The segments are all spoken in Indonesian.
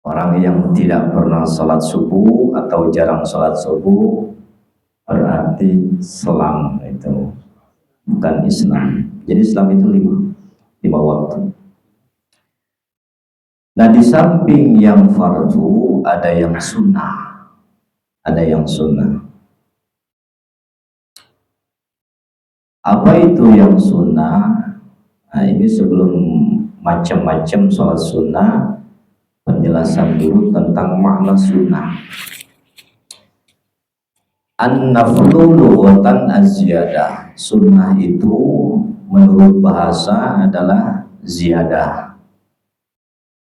Orang yang tidak pernah sholat subuh atau jarang sholat subuh berarti Islam itu bukan Islam. Jadi Islam itu lima waktu. Nah, di samping yang fardu ada yang sunnah, ada yang sunnah. Apa itu yang sunnah? Nah, ini sebelum macam-macam sholat sunnah, penjelasan dulu tentang makna sunnah. An-naflu lughatan az-ziyadah. Sunnah itu menurut bahasa adalah ziyadah,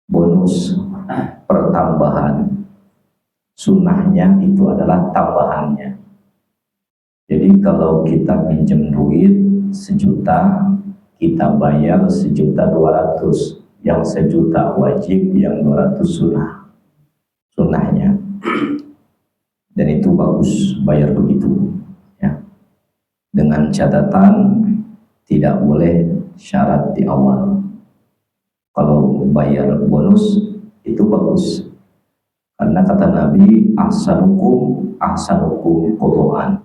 bonus, pertambahan. Sunnahnya itu adalah tambahannya. Jadi kalau kita pinjam duit 1.000.000, kita bayar 1.200.000. Yang 1.000.000 wajib, yang 200 sunnahnya. Dan itu bagus bayar begitu, ya. Dengan catatan tidak boleh syarat di awal. Kalau bayar bonus itu bagus, karena kata Nabi ahsanukum qudaan.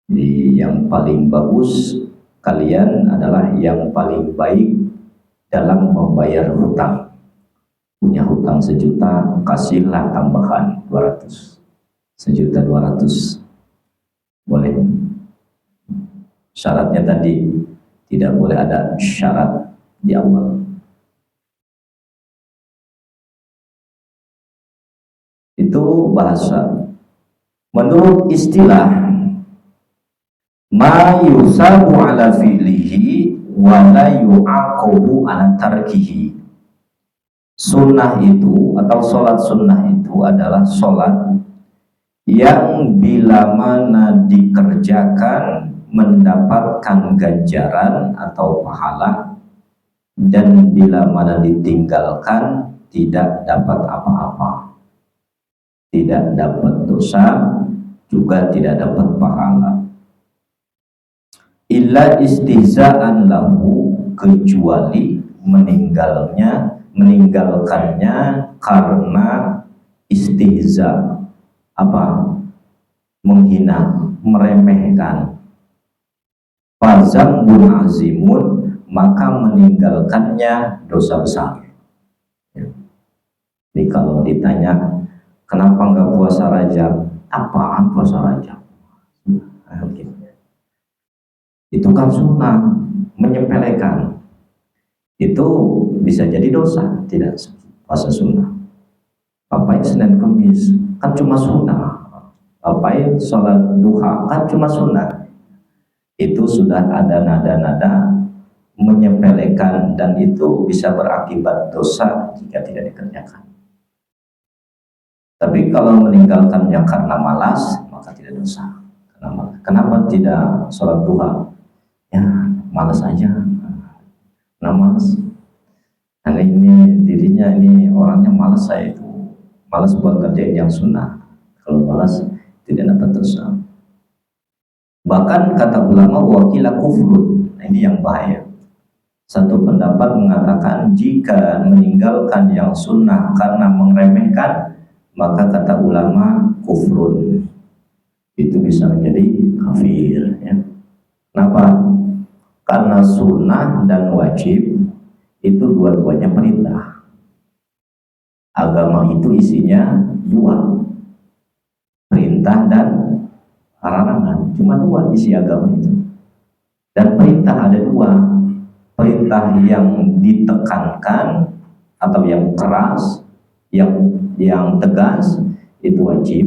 Jadi yang paling bagus kalian adalah yang paling baik dalam membayar hutang. Punya hutang 1.000.000, kasihlah tambahan 200. 1.200.000 boleh. Syaratnya tadi tidak boleh ada syarat di awal. Itu bahasa. Menurut istilah, ma yusabu ala fi'lihi wa la yu'aqabu ala tarkihi. Sunnah itu atau sholat sunnah itu adalah sholat yang bila mana dikerjakan mendapatkan ganjaran atau pahala, dan bila mana ditinggalkan tidak dapat apa-apa, tidak dapat dosa, juga tidak dapat pahala. Illa istihza'an lahu, kecuali meninggalkannya karena istihza, apa? Menghina, meremehkan. Fazambun azimun, maka meninggalkannya dosa besar. Jadi kalau ditanya kenapa nggak puasa Rajab, apaan puasa Rajab? Itu kan sunnah, menyepelekan. Itu bisa jadi dosa, tidak puasa sunnah. Ngapain Senin Kemis, kan cuma sunnah. Ngapain sholat duha, kan cuma sunnah. Itu sudah ada nada-nada menyepelekan, dan itu bisa berakibat dosa jika tidak dikerjakan. Tapi kalau meninggalkannya karena malas, maka tidak dosa. Kenapa tidak sholat duha? Ya, malas aja. Nah, malas. Nah, ini dirinya ini orangnya malas, saya itu malas buat kerjain yang sunnah. Kalau malas tidak dapat dosa. Bahkan kata ulama wakila kufrun. Nah, ini yang bahaya. Satu pendapat mengatakan jika meninggalkan yang sunnah karena meremehkan, maka kata ulama kufrun, itu bisa menjadi kafir, ya. Kenapa? Karena sunnah dan wajib itu dua-duanya perintah. Agama itu isinya dua, perintah dan larangan. Cuma dua isi agama itu. Dan perintah ada dua, perintah yang ditekankan atau yang keras, yang tegas, itu wajib.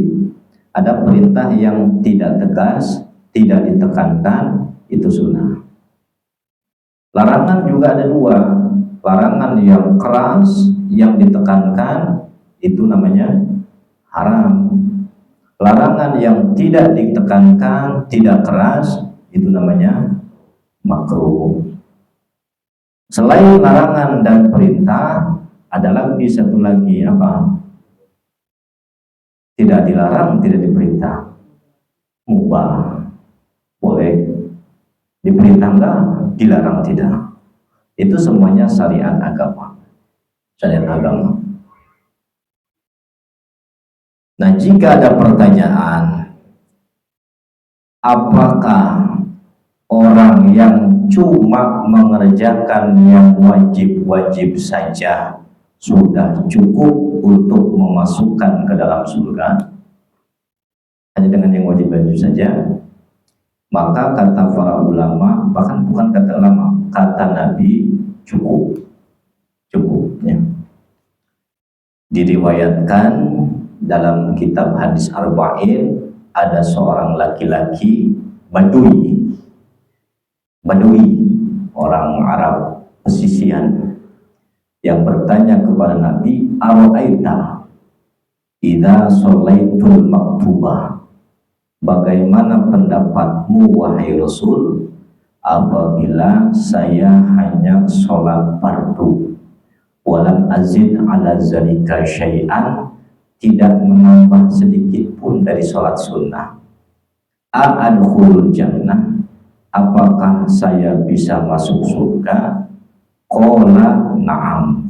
Ada perintah yang tidak tegas, tidak ditekankan, itu sunnah. Larangan juga ada dua, larangan yang keras, yang ditekankan, itu namanya haram. Larangan yang tidak ditekankan, tidak keras, itu namanya makruh. Selain larangan dan perintah, ada lagi satu lagi, apa? Tidak dilarang, tidak diperintah, mubah, boleh. Diperintah enggak, dilarang tidak. Itu semuanya syariat agama. Syariat agama. Nah, jika ada pertanyaan, apakah orang yang cuma mengerjakan yang wajib-wajib saja sudah cukup untuk memasukkan ke dalam surga? Hanya dengan yang wajib-wajib saja? Maka kata para ulama, bahkan bukan kata ulama, kata Nabi, cukup. Cukup, ya. Diriwayatkan dalam kitab hadis Arba'in, ada seorang laki-laki Badui, orang Arab pesisian, yang bertanya kepada Nabi, "Ara'aita idza shallaitul maktubah?" Bagaimana pendapatmu wahai Rasul apabila saya hanya sholat fardu, walam azid ala zalika syai'an, tidak menambah sedikit pun dari sholat sunnah. A'adkhulul jannah, apakah saya bisa masuk surga? Qala na'am.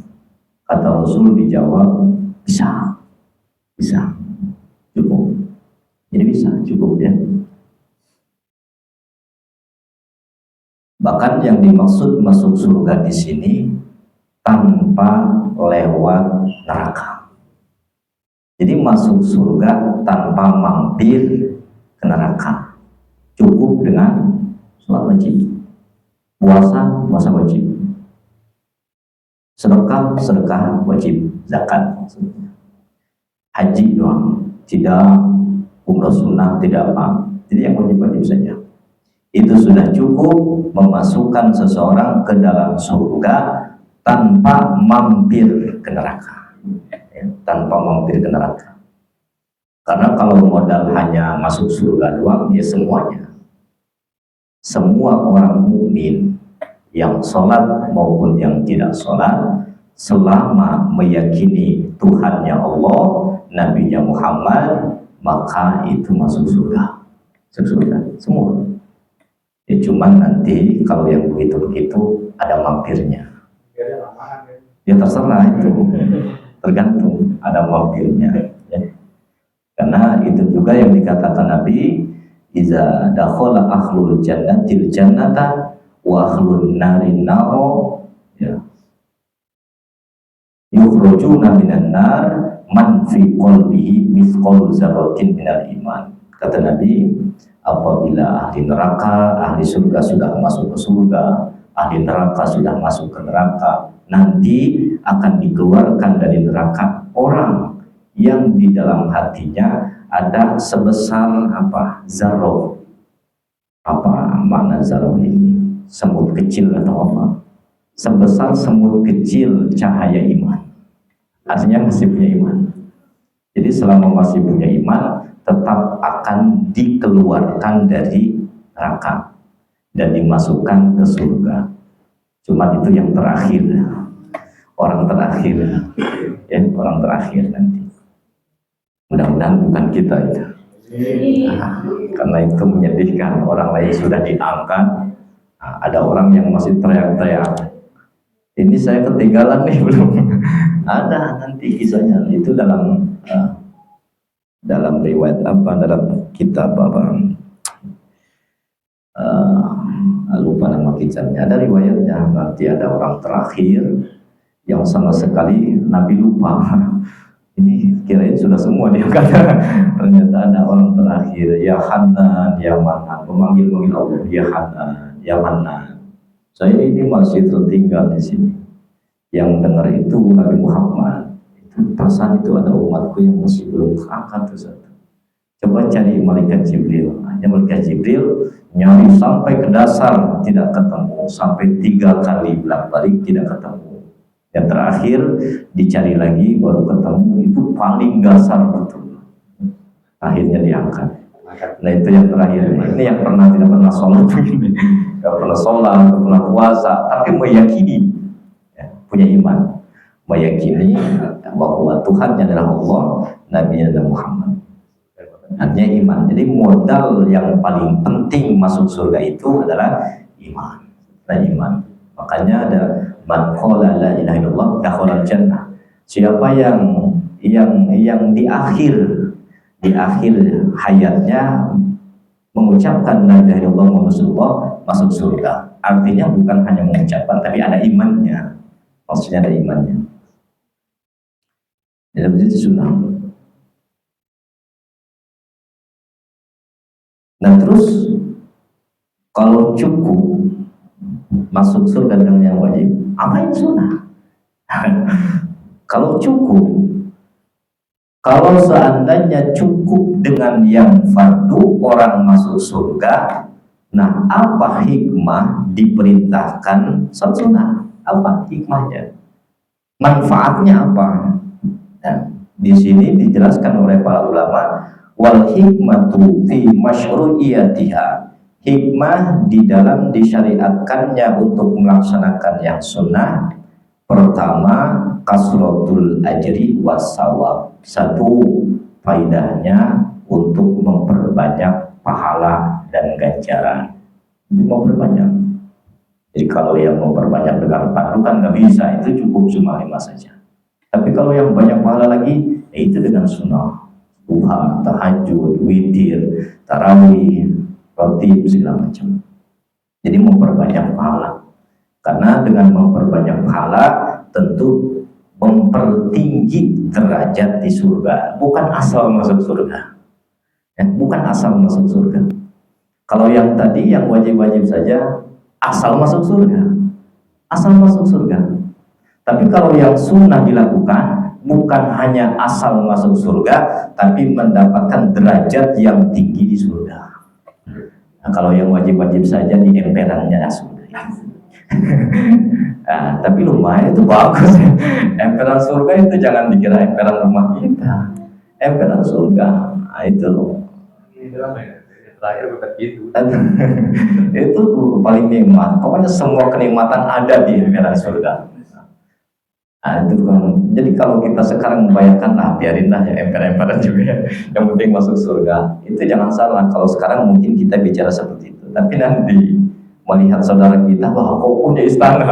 Kata Rasul dijawab, bisa, cukup. Jadi bisa, cukup, ya. Bahkan yang dimaksud masuk surga di sini tanpa lewat neraka. Jadi masuk surga tanpa mampir ke neraka. Cukup dengan sholat wajib, puasa wajib, sedekah wajib, zakat, haji doang, tidak umrah sunnah, tidak apa. Jadi yang wajib-wajib saja. Itu sudah cukup memasukkan seseorang ke dalam surga tanpa mampir ke neraka. Tanpa mampir ke neraka. Karena kalau modal hanya masuk surga doang, ya semuanya. Semua orang mukmin yang sholat maupun yang tidak sholat, selama meyakini Tuhannya Allah, Nabinya Muhammad, maka itu masuk surga. Semua. Ya cuman nanti kalau yang begitu-begitu ada mampirnya. Ya terserah itu, tergantung ada mampirnya. Ya. Karena itu juga yang dikatakan Nabi, iza dakhala ahlul jannatil jannata wa ahlun narin naro, ya, yukhrajuna minan nar man fi qalbihi mithqalu dzarratin minal iman. Kata Nabi, apabila ahli neraka, ahli surga sudah masuk ke surga, ahli neraka sudah masuk ke neraka, nanti akan dikeluarkan dari neraka orang yang di dalam hatinya ada sebesar zarroh. Apa makna zarroh ini? Semut kecil atau apa? Sebesar semut kecil cahaya iman. Artinya masih punya iman. Jadi selama masih punya iman, tetap akan dikeluarkan dari neraka dan dimasukkan ke surga. Cuma itu yang terakhir, orang terakhir, ya, orang terakhir nanti. Mudah-mudahan bukan kita itu. Nah, karena itu menyedihkan, orang lain sudah diangkat, nah, ada orang yang masih teriak-teriak, ini saya ketinggalan nih, belum ada. Nanti kisahnya itu dalam riwayat dalam kitab lupa nama kitabnya, ada riwayatnya, nanti ada orang terakhir yang sama sekali Nabi lupa. Ini kirain sudah semua diangkat. Ternyata ada orang terakhir, ya Hanan, ya Manan, memanggil Allah, ya Hanan, ya Manan. Saya ini masih tertinggal di sini. Yang dengar itu Nabi Muhammad. Itu perasaan itu ada umatku yang masih belum keangkat tuh satu. Coba cari malaikat Jibril. Hanya malaikat Jibril nyari sampai ke dasar tidak ketemu, sampai 3 kali bolak-balik tidak ketemu. Yang terakhir dicari lagi baru ketemu, itu paling dasar betul. Akhirnya diangkat. Nah itu yang terakhir. Ini yang tidak pernah sholat begini, tidak pernah sholat, tidak pernah puasa, tapi meyakini, ya, punya iman, meyakini bahwa Tuhan adalah Allah, Nabi adalah Muhammad. Artinya iman. Jadi modal yang paling penting masuk surga itu adalah iman. Nah iman. Makanya ada man qala la ilaha illallah dakhala jannah. Siapa yang yang di akhir hayatnya mengucapkan la ilaha illallah Muhammadur Rasulullah masuk surga. Artinya bukan hanya mengucapkan, tapi ada imannya. Maksudnya ada imannya. Jadi itu sunnah. Nah terus kalau cukup masuk surga dengan yang wajib, apa yang sunnah? Kalau cukup, kalau seandainya cukup dengan yang fardu orang masuk surga, nah apa hikmah diperintahkan salat sunnah? Apa hikmahnya? Manfaatnya apa? Nah, di sini dijelaskan oleh para ulama, wal hikmatu fi masyru'iyatiha. Hikmah di dalam disyariatkannya untuk melaksanakan yang sunnah. Pertama, kasratul ajri wassawab. Satu, faidahnya untuk memperbanyak pahala dan ganjaran. Memperbanyak. Jadi kalau yang memperbanyak dengan 4 kan nggak bisa, itu cukup cuma 5 saja. Tapi kalau yang banyak pahala lagi, itu dengan sunnah, duha, tahajud, witir, tarawih, rotib, segala macam. Jadi memperbanyak pahala. Karena dengan memperbanyak pahala tentu mempertinggi derajat di surga. Bukan asal masuk surga. Ya, bukan asal masuk surga. Kalau yang tadi yang wajib-wajib saja asal masuk surga. Asal masuk surga. Tapi kalau yang sunnah dilakukan bukan hanya asal masuk surga, tapi mendapatkan derajat yang tinggi di surga. Nah, kalau yang wajib-wajib saja di emperannya surga. Nah, tapi lumayan itu bagus ya. Emperan surga itu jangan dikira emperan rumah kita. Emperan surga, nah, itu terakhir begitu. Itu paling nikmat. Pokoknya semua kenikmatan ada di emperan surga. Nah, itu kan. Jadi kalau kita sekarang membayangkan, nah biarinlah ya emper-emperan juga ya. Yang penting masuk surga. Itu jangan salah. Kalau sekarang mungkin kita bicara seperti itu. Tapi nanti melihat saudara kita, wah kok punya istana.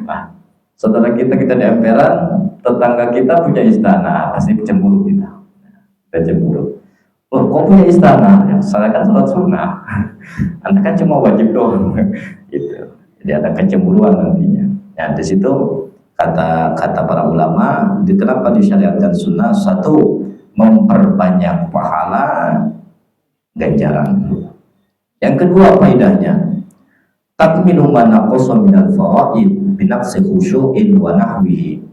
Nah, saudara kita di emperan, tetangga kita punya istana, pasti cemburu kita. Kita cemburu. Oh, kok punya istana? Ya, saya kan sholat sunnah. Anda kan cuma wajib doang. Gitu. Jadi ada kecemburuan nantinya. Ya di situ kata para ulama, kenapa disyariatkan sunnah? Satu, memperbanyak pahala ganjaran. Yang kedua, faedahnya takmilu ma naqasa minal faraid binaqsi khusyu'in wa nahwihi.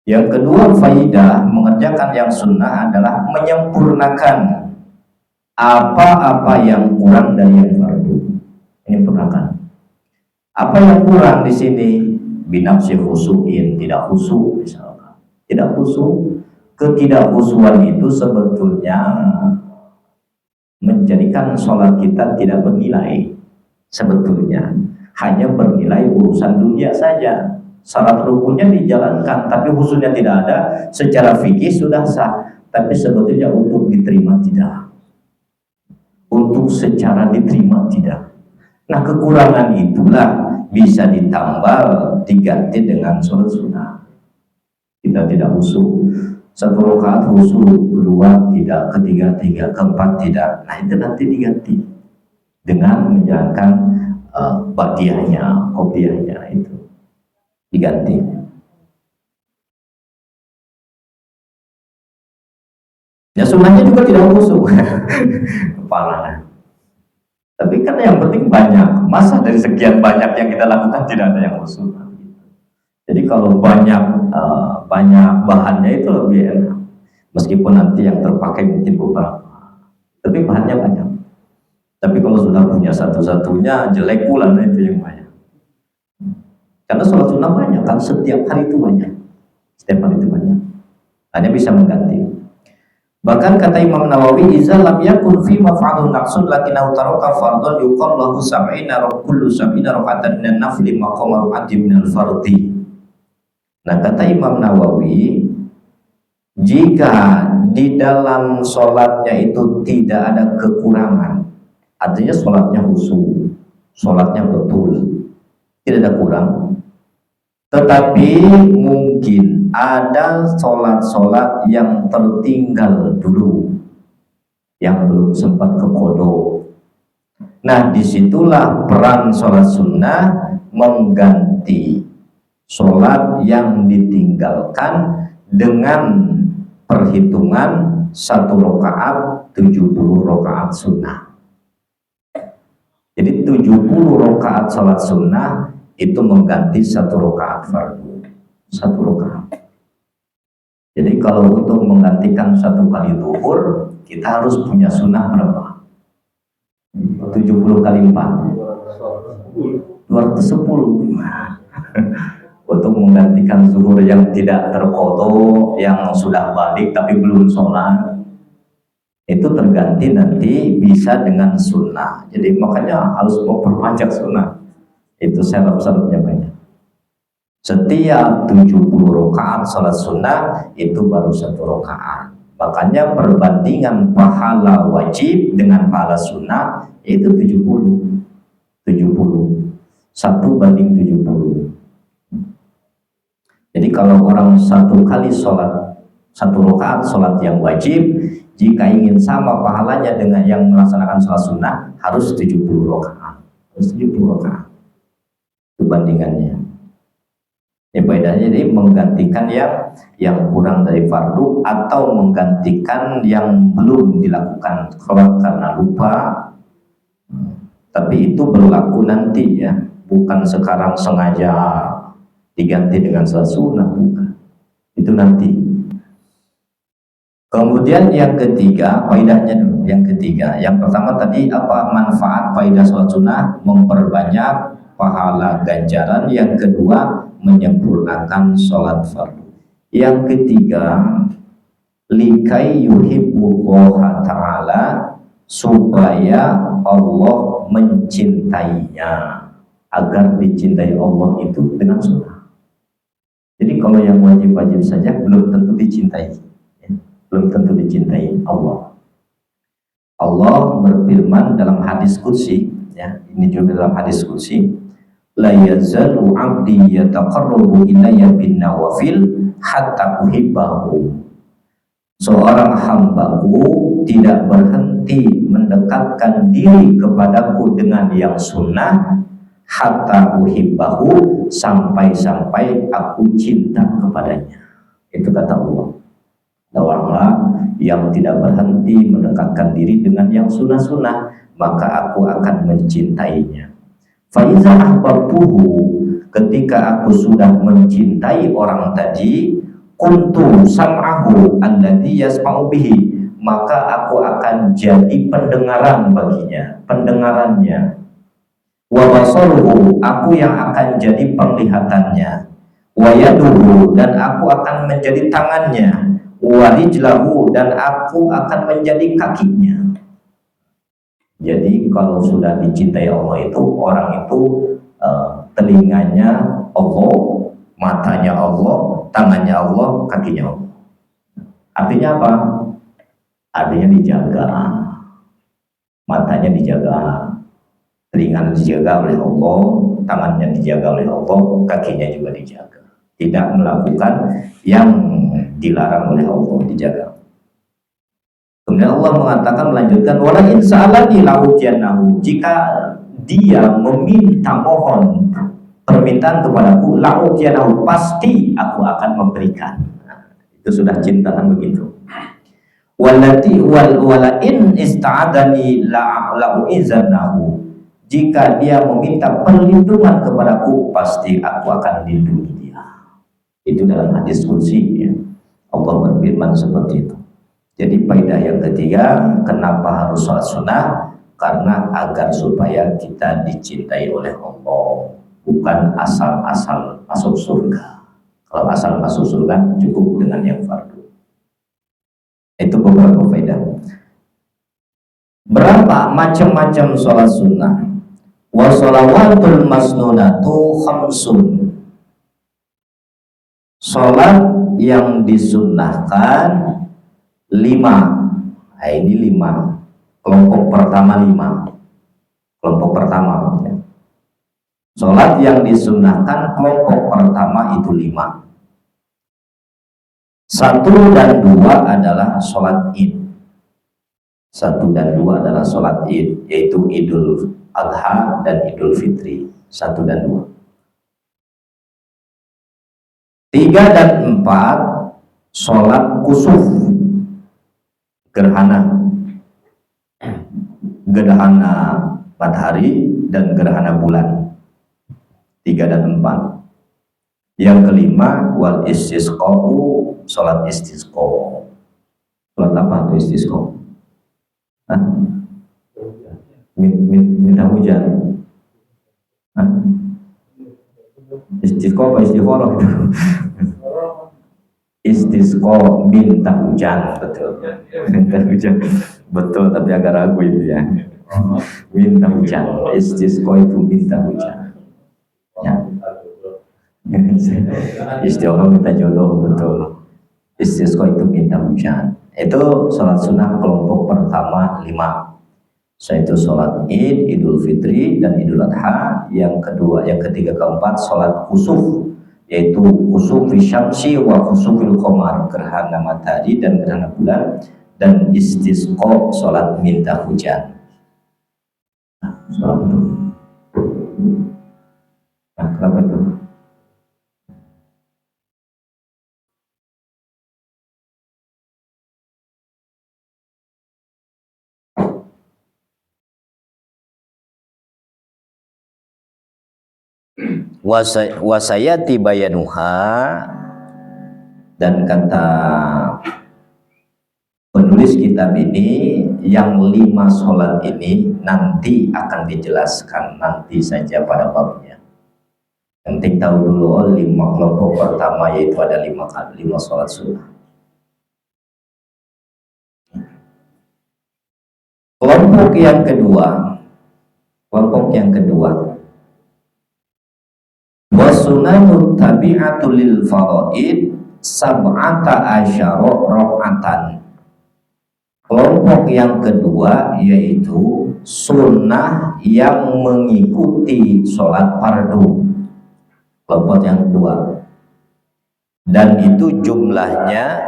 Yang kedua, faedah mengerjakan yang sunnah adalah menyempurnakan apa-apa yang kurang dari yang fardu. Menyempurnakan. Apa yang kurang di sini? Binaqsi khusyu'in, tidak khusyuk misalkan. Tidak khusyuk. Ketidakkhusyuan itu sebetulnya menjadikan sholat kita tidak bernilai. Sebetulnya hanya bernilai urusan dunia saja. Syarat rukunnya dijalankan, tapi khusyuknya tidak ada. Secara fikih sudah sah, tapi sebetulnya untuk diterima tidak. Untuk secara diterima tidak. Nah kekurangan itulah bisa ditambal, diganti dengan sholat sunnah. Kita tidak khusyuk, 1 rakaat khusyuk, 2 tidak, ketiga tidak, keempat tidak. Nah itu nanti diganti dengan menjalankan badiahnya, qobliyahnya itu diganti. Ya sunnahnya juga tidak khusyuk. Kepala. Tapi kan yang penting banyak. Masa dari sekian banyak yang kita lakukan tidak ada yang khusyuk? Jadi kalau banyak bahannya itu lebih enak. Meskipun nanti yang terpakai mungkin beberapa, tapi bahannya banyak. Tapi kalau sudah punya satu-satunya jelek pula, nah itu yang banyak. Karena sholat sunnah banyak kan, setiap hari itu banyak. Setiap hari itu banyak. Hanya bisa mengganti. Bahkan kata Imam Nawawi, "Iza lam yakun fi maf'alun naqsun lakinnahu taraka fardhan yuqal lahu sab'ina kullu sab'ina raka'atan min an-nafli maqama raka'atin min al-fardhi." Nah kata Imam Nawawi, jika di dalam sholatnya itu tidak ada kekurangan, artinya sholatnya khusyuk, sholatnya betul, tidak ada kurang, Tetapi mungkin ada sholat-sholat yang tertinggal dulu, yang belum sempat ke qodho. Nah, disitulah peran sholat sunnah mengganti sholat yang ditinggalkan dengan perhitungan 1 rakaat 70 rakaat sunnah. Jadi 70 rakaat sholat sunnah itu mengganti 1 rakaat fardu, 1 rakaat. Jadi kalau untuk menggantikan 1 kali zuhur, kita harus punya sunnah berapa? 70 kali 4 210. Untuk menggantikan zuhur yang tidak terqodho, yang sudah balik tapi belum sholat, itu terganti nanti bisa dengan sunnah. Jadi makanya harus memperpanjang sunnah. Itu syarat-syaratnya banyak. Setiap 70 rakaat sholat sunnah itu baru 1 rakaat. Makanya perbandingan pahala wajib dengan pahala sunnah itu 70 1 banding 70. Jadi kalau orang 1 kali sholat 1 rakaat sholat yang wajib, jika ingin sama pahalanya dengan yang melaksanakan sholat sunnah, harus 70 rakaat. Harus 70 rakaat. Itu bandingannya. Ya, bedanya jadi menggantikan yang kurang dari fardu atau menggantikan yang belum dilakukan sholat karena lupa. Tapi itu berlaku nanti ya, bukan sekarang sengaja diganti dengan sholat sunnah, bukan. Itu nanti. Kemudian yang ketiga, faedahnya dulu. Yang ketiga, yang pertama tadi apa manfaat faedah sholat sunnah? Memperbanyak pahala ganjaran. Yang kedua, menyempurnakan sholat fardu. Yang ketiga, likai yuhibbullaha ta'ala, supaya Allah mencintainya, agar dicintai Allah itu dengan sunnah. Jadi kalau yang wajib-wajib saja belum tentu dicintai, ya. Belum tentu dicintai Allah. Allah berfirman dalam hadis qudsi, ya, ini juga dalam hadis qudsi, la yazalu 'abdi yataqarrabu ilayya bin nawafil hatta uhibbahu. Seorang hambaku tidak berhenti mendekatkan diri kepadaku dengan yang sunnah hatta uhibbahu, sampai-sampai aku cinta kepadanya. Itu kata Allah. Orang yang tidak berhenti mendekatkan diri dengan yang sunnah-sunnah, maka aku akan mencintainya. Faiza ahbabtuhu, ketika aku sudah mencintai orang tadi, kuntu sam'ahu alladhi yasma'u bihi, maka aku akan jadi pendengaran baginya, pendengarannya. Wa basaruhu, aku yang akan jadi penglihatannya. Wa yaduhu, dan aku akan menjadi tangannya. Wa rijlahu, dan aku akan menjadi kakinya. Jadi kalau sudah dicintai Allah itu, orang itu telinganya Allah, matanya Allah, tangannya Allah, kakinya Allah. Artinya apa? Artinya dijaga. Matanya dijaga, telinganya dijaga oleh Allah, tangannya dijaga oleh Allah, kakinya juga dijaga. Tidak melakukan yang dilarang oleh Allah, dijaga. Kemudian Allah mengatakan, melanjutkan, wala in sa'alani la'utiyannahu, jika dia meminta mohon permintaan kepadaku, la'utiyannahu, pasti aku akan memberikan. Nah, itu sudah cintaan begitu. Wala in ista'adani la'u'izannahu, jika dia meminta perlindungan kepadaku, pasti aku akan lindungi dia. Itu dalam hadis qudsi, ya. Allah berfirman seperti itu. Jadi faedah yang ketiga, kenapa harus sholat sunnah? Karena agar supaya kita dicintai oleh Allah, bukan asal-asal masuk surga. Kalau asal masuk surga cukup dengan yang fardu. Itu beberapa faedah. Berapa macam-macam sholat sunnah? Wa sholawatul masnunatu khamsun. Sholat yang disunnahkan 5. Nah, ini 5. Kelompok pertama 5. Kelompok pertama, ya. Sholat yang disunahkan kelompok pertama itu 5. 1 dan 2 adalah sholat id. 1 dan 2 adalah sholat id, yaitu Idul Adha dan Idul Fitri. 1 dan 2. 3 dan 4 sholat kusuf, gerhana matahari dan gerhana bulan. 3 dan 4. Yang kelima wal istisqa'u, sholat istisqa. Sholat apa itu istisqa? Minta hujan. Istisqa apa istikharah itu? Istisqa, minta hujan, betul. Minta hujan, betul, tapi agak ragu itu ya. Minta hujan, istisqa itu minta hujan. Ya. Istikharah minta jodoh, betul. Istisqa itu minta hujan. Itu sholat sunnah kelompok pertama 5. Yaitu sholat id, Idul Fitri dan Idul Adha. Yang kedua, yang ketiga, keempat sholat kusuf, yaitu kusuf syamsi wa kusufil qamar, gerhana matahari dan gerhana bulan. Dan istisqa, sholat minta hujan. Sholat itu. Kenapa itu? Wasayati bayanuha, dan kata penulis kitab ini yang 5 sholat ini nanti akan dijelaskan nanti saja pada babnya. Yang penting tahu dulu 5 kelompok pertama, yaitu ada 5 sholat sunnah. Kelompok yang kedua wasunanut tabi'atu lil faraid sab'ata asyara rakaatan. Kelompok yang kedua yaitu sunnah yang mengikuti sholat fardu. Kelompok yang kedua, dan itu jumlahnya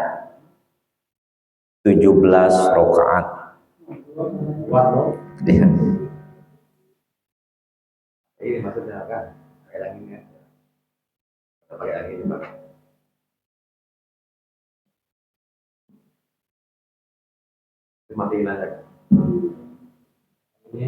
17 rakaat. Ini maksudnya kan pakai anginnya. Pakai angin ini, Pak. Matiin aja. Ini.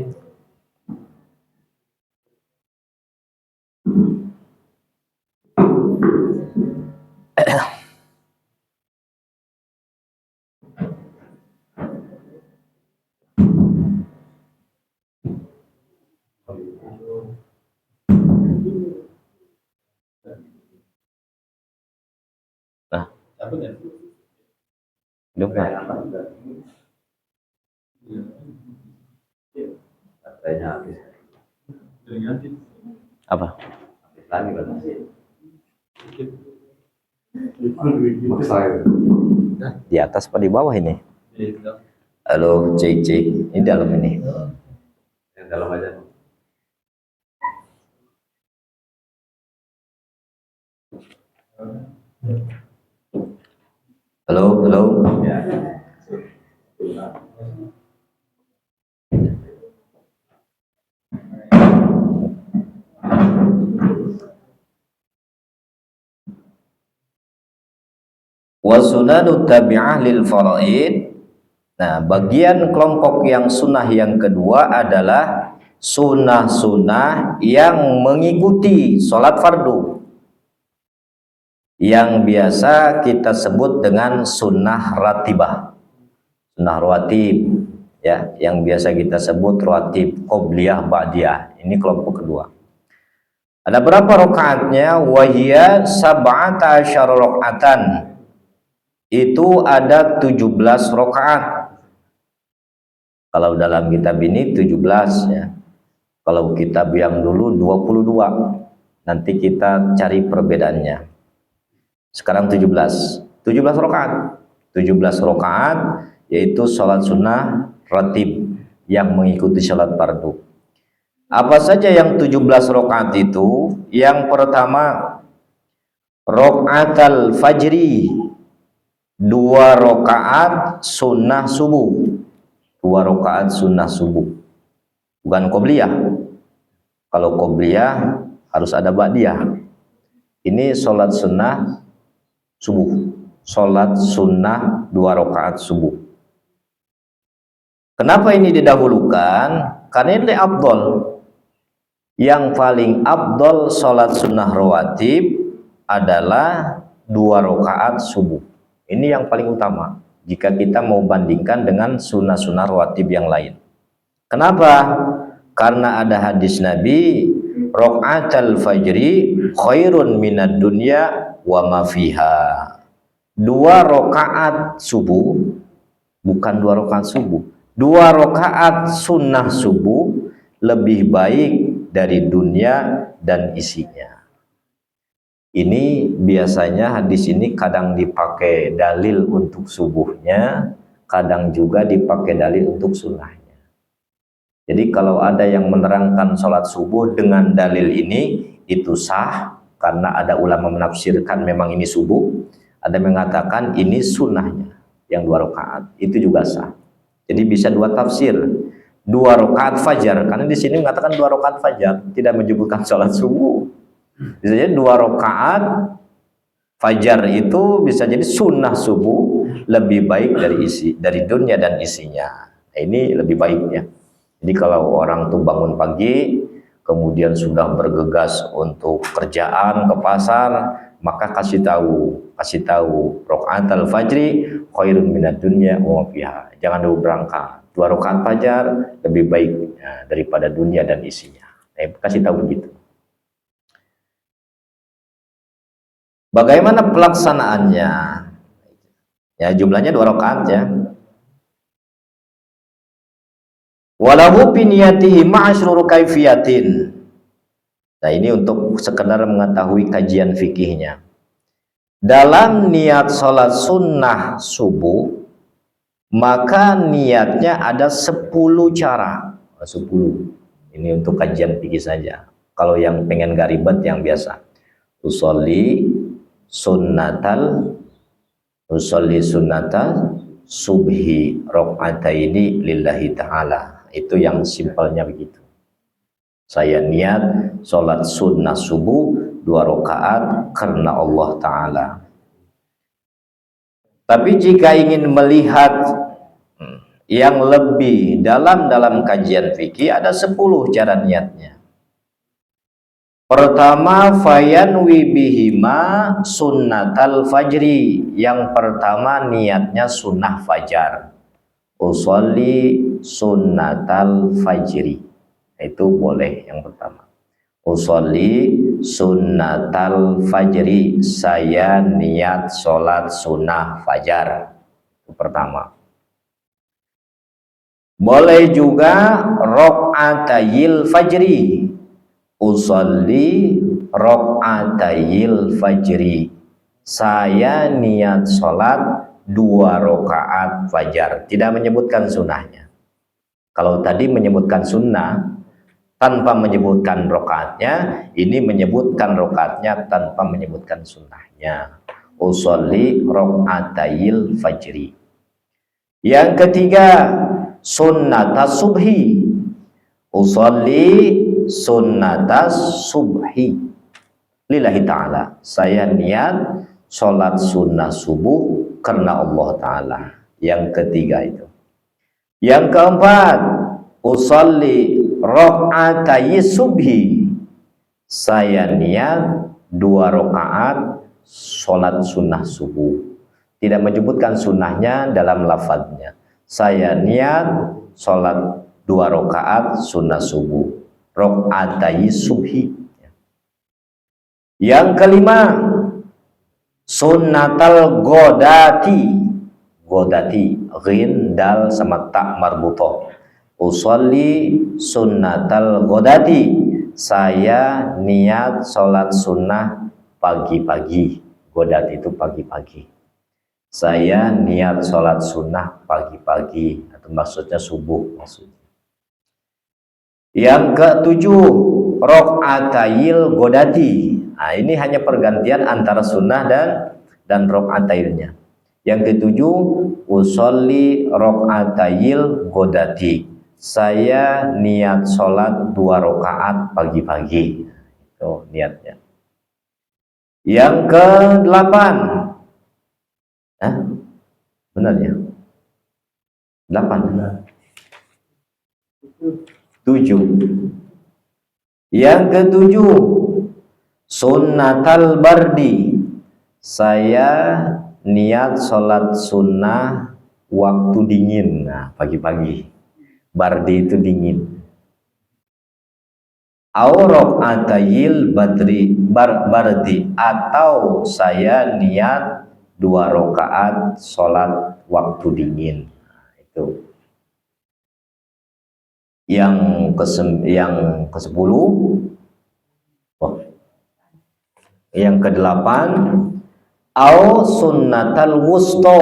Nah, hidup nggak? Apa? Di atas apa di bawah ini? Halo, cek. Ini dalam ini. Yang dalam aja. Halo. Ya. Wasunanut tabi'ah lil faraid. Nah, bagian kelompok yang sunnah yang kedua adalah sunnah-sunnah yang mengikuti sholat fardu, yang biasa kita sebut dengan sunnah ratibah, sunnah rawatib, ya, yang biasa kita sebut rawatib qobliyah ba'diyah. Ini kelompok kedua. Ada berapa rakaatnya? Wahiyya sab'ata asyara rakaatan. Itu ada 17 rakaat. Kalau dalam kitab ini 17 ya. Kalau kitab yang dulu 22. Nanti kita cari perbedaannya. Sekarang 17 rakaat. 17 rakaat yaitu sholat sunnah ratib yang mengikuti sholat fardu. Apa saja yang 17 rakaat itu? Yang pertama, rakaatul fajri, 2 rakaat sunnah subuh. 2 rakaat sunnah subuh. Bukan qobliyah. Kalau qobliyah harus ada ba'diyah. Ini sholat sunnah subuh. Sholat sunnah 2 rakaat subuh. Kenapa ini didahulukan? Karena ini afdol. Yang paling afdol sholat sunnah rawatib adalah 2 rakaat subuh. Ini yang paling utama jika kita mau bandingkan dengan sunnah-sunnah rawatib yang lain. Kenapa? Karena ada hadis Nabi, rakaatul fajri khairun minad dunya wa ma fiha. 2 rakaat subuh, bukan 2 rakaat subuh, 2 rakaat sunnah subuh lebih baik dari dunia dan isinya. Ini biasanya hadis ini kadang dipakai dalil untuk subuhnya, kadang juga dipakai dalil untuk sunnahnya. Jadi kalau ada yang menerangkan sholat subuh dengan dalil ini, itu sah, karena ada ulama menafsirkan memang ini subuh. Ada mengatakan ini sunnahnya, yang 2 rakaat, itu juga sah. Jadi bisa 2 tafsir. 2 rakaat fajar, karena di sini mengatakan 2 rakaat fajar, tidak menyebutkan sholat subuh. Bisa jadi 2 rakaat fajar itu bisa jadi sunnah subuh lebih baik dari dunia dan isinya. Nah, ini lebih baiknya. Jadi kalau orang tuh bangun pagi, kemudian sudah bergegas untuk kerjaan ke pasar, maka kasih tahu rakaatul fajri khairun minad dunya wa ma fiha. Jangan dulu berangkat. 2 rakaat fajar lebih baik daripada dunia dan isinya. Kasih tahu begitu. Bagaimana pelaksanaannya? Ya, jumlahnya 2 rakaat ya. Walahu biniyatihi ma'asyru kaifiyatin. Nah, ini untuk sekedar mengetahui kajian fikihnya. Dalam niat sholat sunnah subuh, maka niatnya ada 10 cara. 10. Ini untuk kajian fikih saja. Kalau yang pengen gak ribet, yang biasa. Usolli sunnatal subhi rakaataini lillahi ta'ala. Itu yang simpelnya begitu. Saya niat sholat sunnah subuh 2 rakaat karena Allah Ta'ala. Tapi jika ingin melihat yang lebih dalam kajian fikih, ada 10 cara niatnya. Pertama, fayanwi bihima sunnatal fajri. Yang pertama niatnya sunnah fajar. Usolli sunnatal fajri. Itu boleh yang pertama. Usolli sunnatal fajri. Saya niat sholat sunnah fajar. Itu pertama. Boleh juga rakaatayil fajri. Usolli rakaatayil fajri. Saya niat sholat 2 rakaat fajar, tidak menyebutkan sunnahnya. Kalau tadi menyebutkan sunnah tanpa menyebutkan rakaatnya, ini menyebutkan rakaatnya tanpa menyebutkan sunnahnya. Usolli rakaatayil fajri. Yang ketiga, sunnatas subhi. Usolli sunnatas subhi lillahi ta'ala. Saya niat sholat sunnah subuh karena Allah Ta'ala. Yang ketiga itu. Yang keempat, usolli rakaatayi subhi. Saya niat 2 rakaat sholat sunnah subuh. Tidak menyebutkan sunnahnya dalam lafadznya. Saya niat sholat 2 rakaat sunnah subuh. Rakaatayi subhi. Yang kelima, sunnatal godati. Godati, ghin, dal, sama tak marbutoh. Usolli sunnatal godati. Saya niat sholat sunnah pagi-pagi. Godat itu pagi-pagi. Saya niat sholat sunnah pagi-pagi. Atau maksudnya subuh maksudnya. Yang ketujuh, rok'atayil godati. Nah, ini hanya pergantian antara sunnah dan rok'atayilnya. Yang ketujuh, usolli rok'atayil godati. Saya niat sholat 2 rakaat pagi-pagi. Itu niatnya. Yang ke-8, benar ya? 8. 7. Yang ketujuh, sunnatal bardi. Saya niat sholat sunnah waktu dingin. Nah, pagi-pagi. Bardi itu dingin. Aurok atayil bardi, atau saya niat 2 rakaat sholat waktu dingin. Nah, itu. Yang ke-10, yang ke-8, au sunnatal wusto.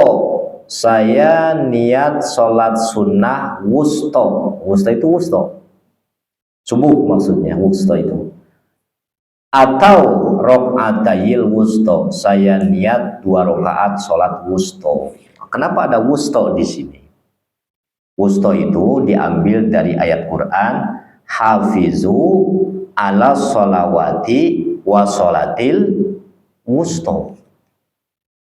Saya niat sholat sunnah wusto. Wusto itu wusto, subuh maksudnya, wusto itu. Atau rok'atayil wusto, saya niat 2 rakaat sholat wusto. Kenapa ada wusto di sini? Wusto itu diambil dari ayat Quran, hafizu ala sholawati wa sholatil wusto.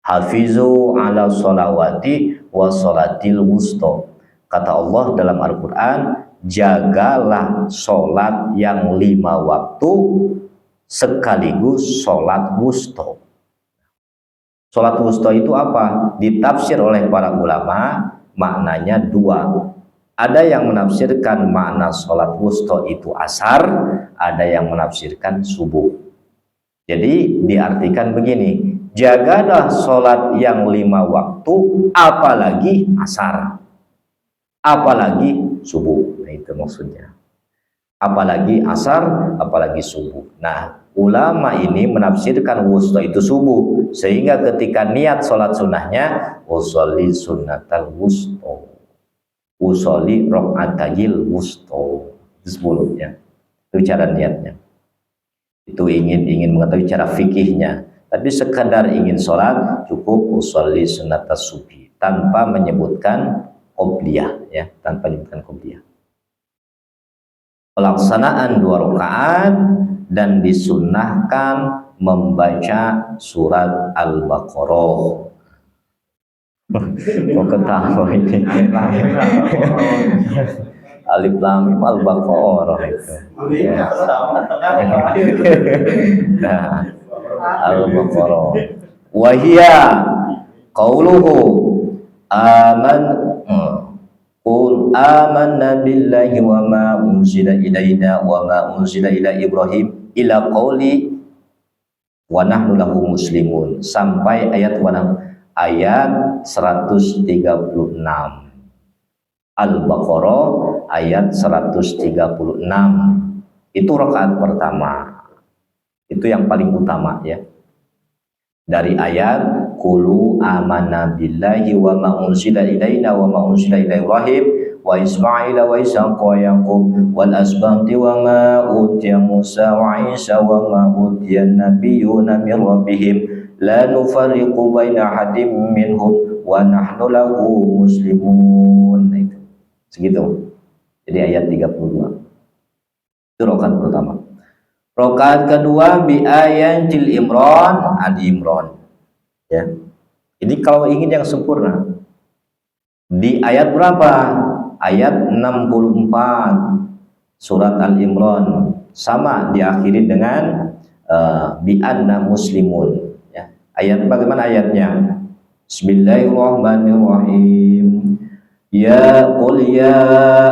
Hafizu ala sholawati wa sholatil wusto. Kata Allah dalam Al-Quran, jagalah sholat yang 5 waktu sekaligus sholat wusto. Sholat wusto itu apa? Ditafsir oleh para ulama, maknanya 2. Ada yang menafsirkan makna sholat wusto itu asar, ada yang menafsirkan subuh. Jadi diartikan begini, jagalah sholat yang 5 waktu, apalagi asar, apalagi subuh. Nah, itu maksudnya. Apalagi asar, apalagi subuh. Nah, ulama ini menafsirkan wusto itu subuh, sehingga ketika niat sholat sunnahnya, usolli sunnatal wusto, usolli rok'atayil wusto. Itu 10 ya. Itu cara niatnya. Itu ingin mengetahui cara fikihnya. Tapi sekadar ingin sholat, cukup usolli sunnatas subuh tanpa menyebutkan qobliyah, ya, tanpa menyebutkan qobliyah. Pelaksanaan 2 rakaat dan disunnahkan membaca surat Al-Baqarah. Kok ketawa ini? Alif Lam Mim Al-Baqarah itu. Ya. Nah, Al-Baqarah. Wahia qauluhu Qul amanna billahi wa ma unzila ilaina wa ma unzila ila Ibrahim ila qauli wa nahnu lahu muslimun, sampai ayat ayat 136. Al-Baqarah ayat 136. Itu rakaat pertama. Itu yang paling utama, ya. Dari ayat qulu amanna billahi wa ma unzila ilaina wa ma unzila ila Ibrahim wa Ismaila wa Ishaq wa Yaqub wal asbati wa ma utiya Musa wa Isa wa ma utiya nabiyyuna min rabbihim la nufarriqu baina ahadin minhum wa nahnu lahu muslimun. Nah, itu segitu. Jadi ayat 32. Itu rakaat pertama. Rakaat kedua bi ayatil Imran, Ali Imran. Ya. Ini kalau ingin yang sempurna. Di ayat berapa? Ayat 64 surat Al-Imran. Sama diakhiri dengan bi anna muslimun, ya. Ayat bagaimana ayatnya? Bismillahirrahmanirrahim. Ya qul ya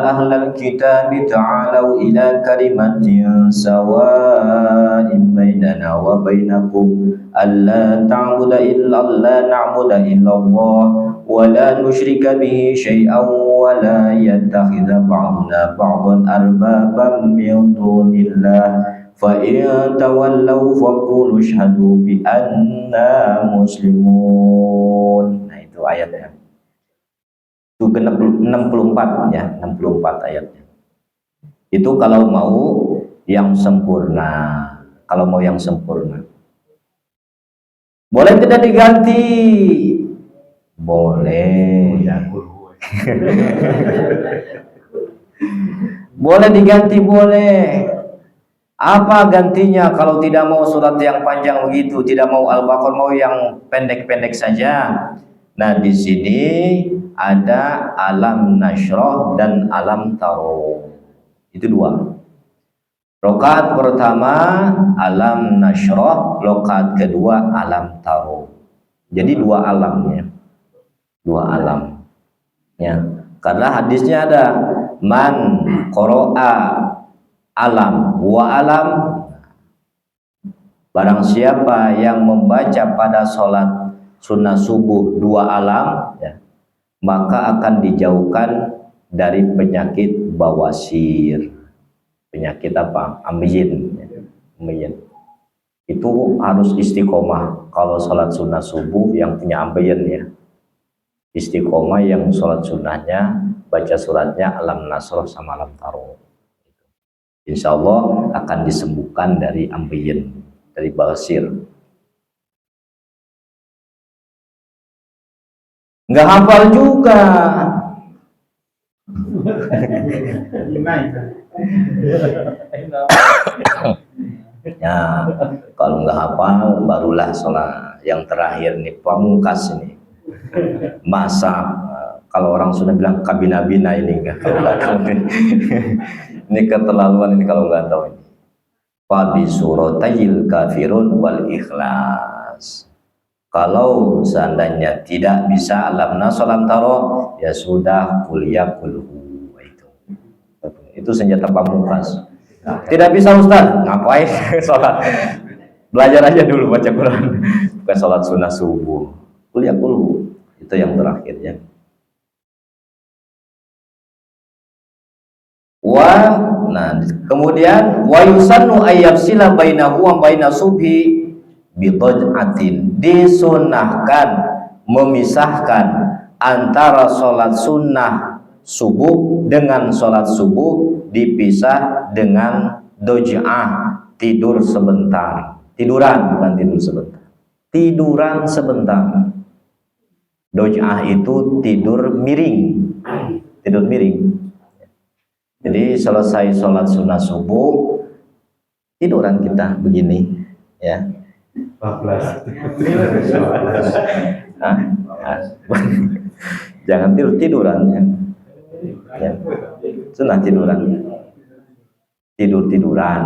ahlal kitab ta'alu ila kalimatin sawa'in bainana wa bainakum alla ta'budu illa Allah na'budu illa Allah wa la nusyrika bihi syai'an wa la yattakhidha ba'duna ba'dan arbaban min dunillah fa in tawallaw faqulu ashhadu bi anna muslimun. Nah, itu ayatnya. Itu ke 64, ya, 64 ayatnya. Itu kalau mau yang sempurna. Kalau mau yang sempurna. Boleh tidak diganti? Boleh. Boleh diganti, boleh. Apa gantinya kalau tidak mau surat yang panjang begitu, tidak mau Al-Baqarah, mau yang pendek-pendek saja? Nah, di sini ada Alam Nashrah dan Alam Taro. Itu dua. Rakaat pertama Alam Nashrah, rakaat kedua Alam Taro. Jadi dua alamnya. Dua alam. Ya. Karena hadisnya ada man qara'a alam wa alam, barang siapa yang membaca pada sholat sunnah subuh dua alam, ya, maka akan dijauhkan dari penyakit bawasir, penyakit apa? Amyin, ya. Amyin. Itu harus istiqomah kalau sholat sunnah subuh yang punya amyin, ya. Istiqomah yang sholat sunnahnya baca suratnya Alam Nasrah sama Alam Taro. Insya Allah akan disembuhkan dari ambeien, dari basir. Nggak hafal juga. Ya, kalau nggak hafal barulah sholat yang terakhir nih, pamungkas ini. Masa kalau orang sudah bilang kabina-bina ini enggak, kalau nggak tahu ini keterlaluan ini kalau nggak tahu ini. Fabi suratayil kafirun wal ikhlas. Kalau seandainya tidak bisa Alam Nasrah Alam Taro, ya sudah kuliah kulhu itu senjata pamungkas. Tidak bisa Ustaz, ngapain sholat? Belajar aja dulu baca Quran, bukan sholat sunnah subuh. Kuliah kulhu itu yang terakhir, ya. Nah, kemudian wa yusannu ayyafsila bainahu wa baina subhi bidaj'atin, disunahkan memisahkan antara sholat sunnah subuh dengan sholat subuh, dipisah dengan doj'ah, tidur sebentar, tiduran, bukan tidur sebentar, tiduran sebentar. Doj'ah itu tidur miring, tidur miring. Jadi selesai sholat sunnah subuh, tiduran kita begini, ya. 14. Jangan tiduran, ya. Ya. Sunnah tiduran, tiduran,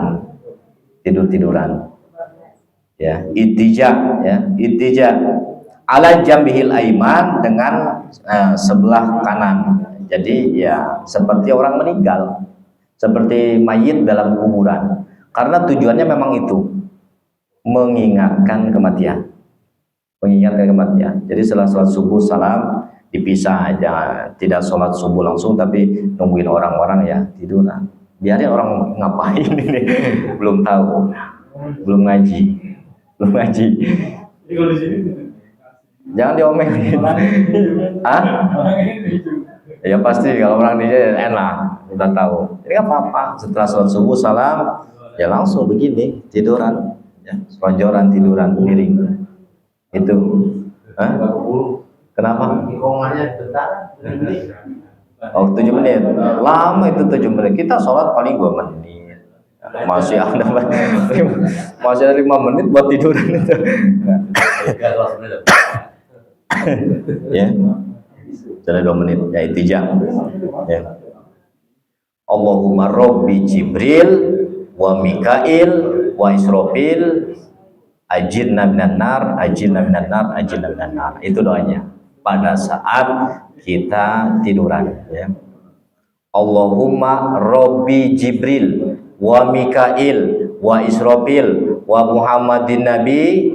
ya. Ittija, ya. Ittija ala jambihil aiman, dengan sebelah kanan. Jadi ya seperti orang meninggal, seperti mayit dalam kuburan. Karena tujuannya memang itu, mengingatkan kematian, mengingatkan kematian. Jadi setelah sholat subuh salam dipisah aja, tidak sholat subuh langsung, tapi nungguin orang-orang ya tiduran. Biarin orang ngapain ini, belum tahu, belum ngaji. Jangan diomelin. Ya pasti kalau orang ini enak, udah tahu. Ini nggak apa-apa. Setelah sholat subuh salam, ya langsung begini tiduran, ya, selonjoran tiduran miring. Itu. Kenapa? Oh 7 menit. Lama itu 7 menit. Kita sholat paling 2 menit. Masih ada masih ada 5 menit buat tiduran itu. Ya. Sudah 2 menit, ya ittija, ya. Allahumma Rabbi Jibril wa Mikail wa Israfil ajirna minan nar, ajirna minan nar, ajirna minan nar. Itu doanya pada saat kita tiduran, ya. Allahumma Rabbi Jibril wa Mikail wa Israfil wa Muhammadin Nabi,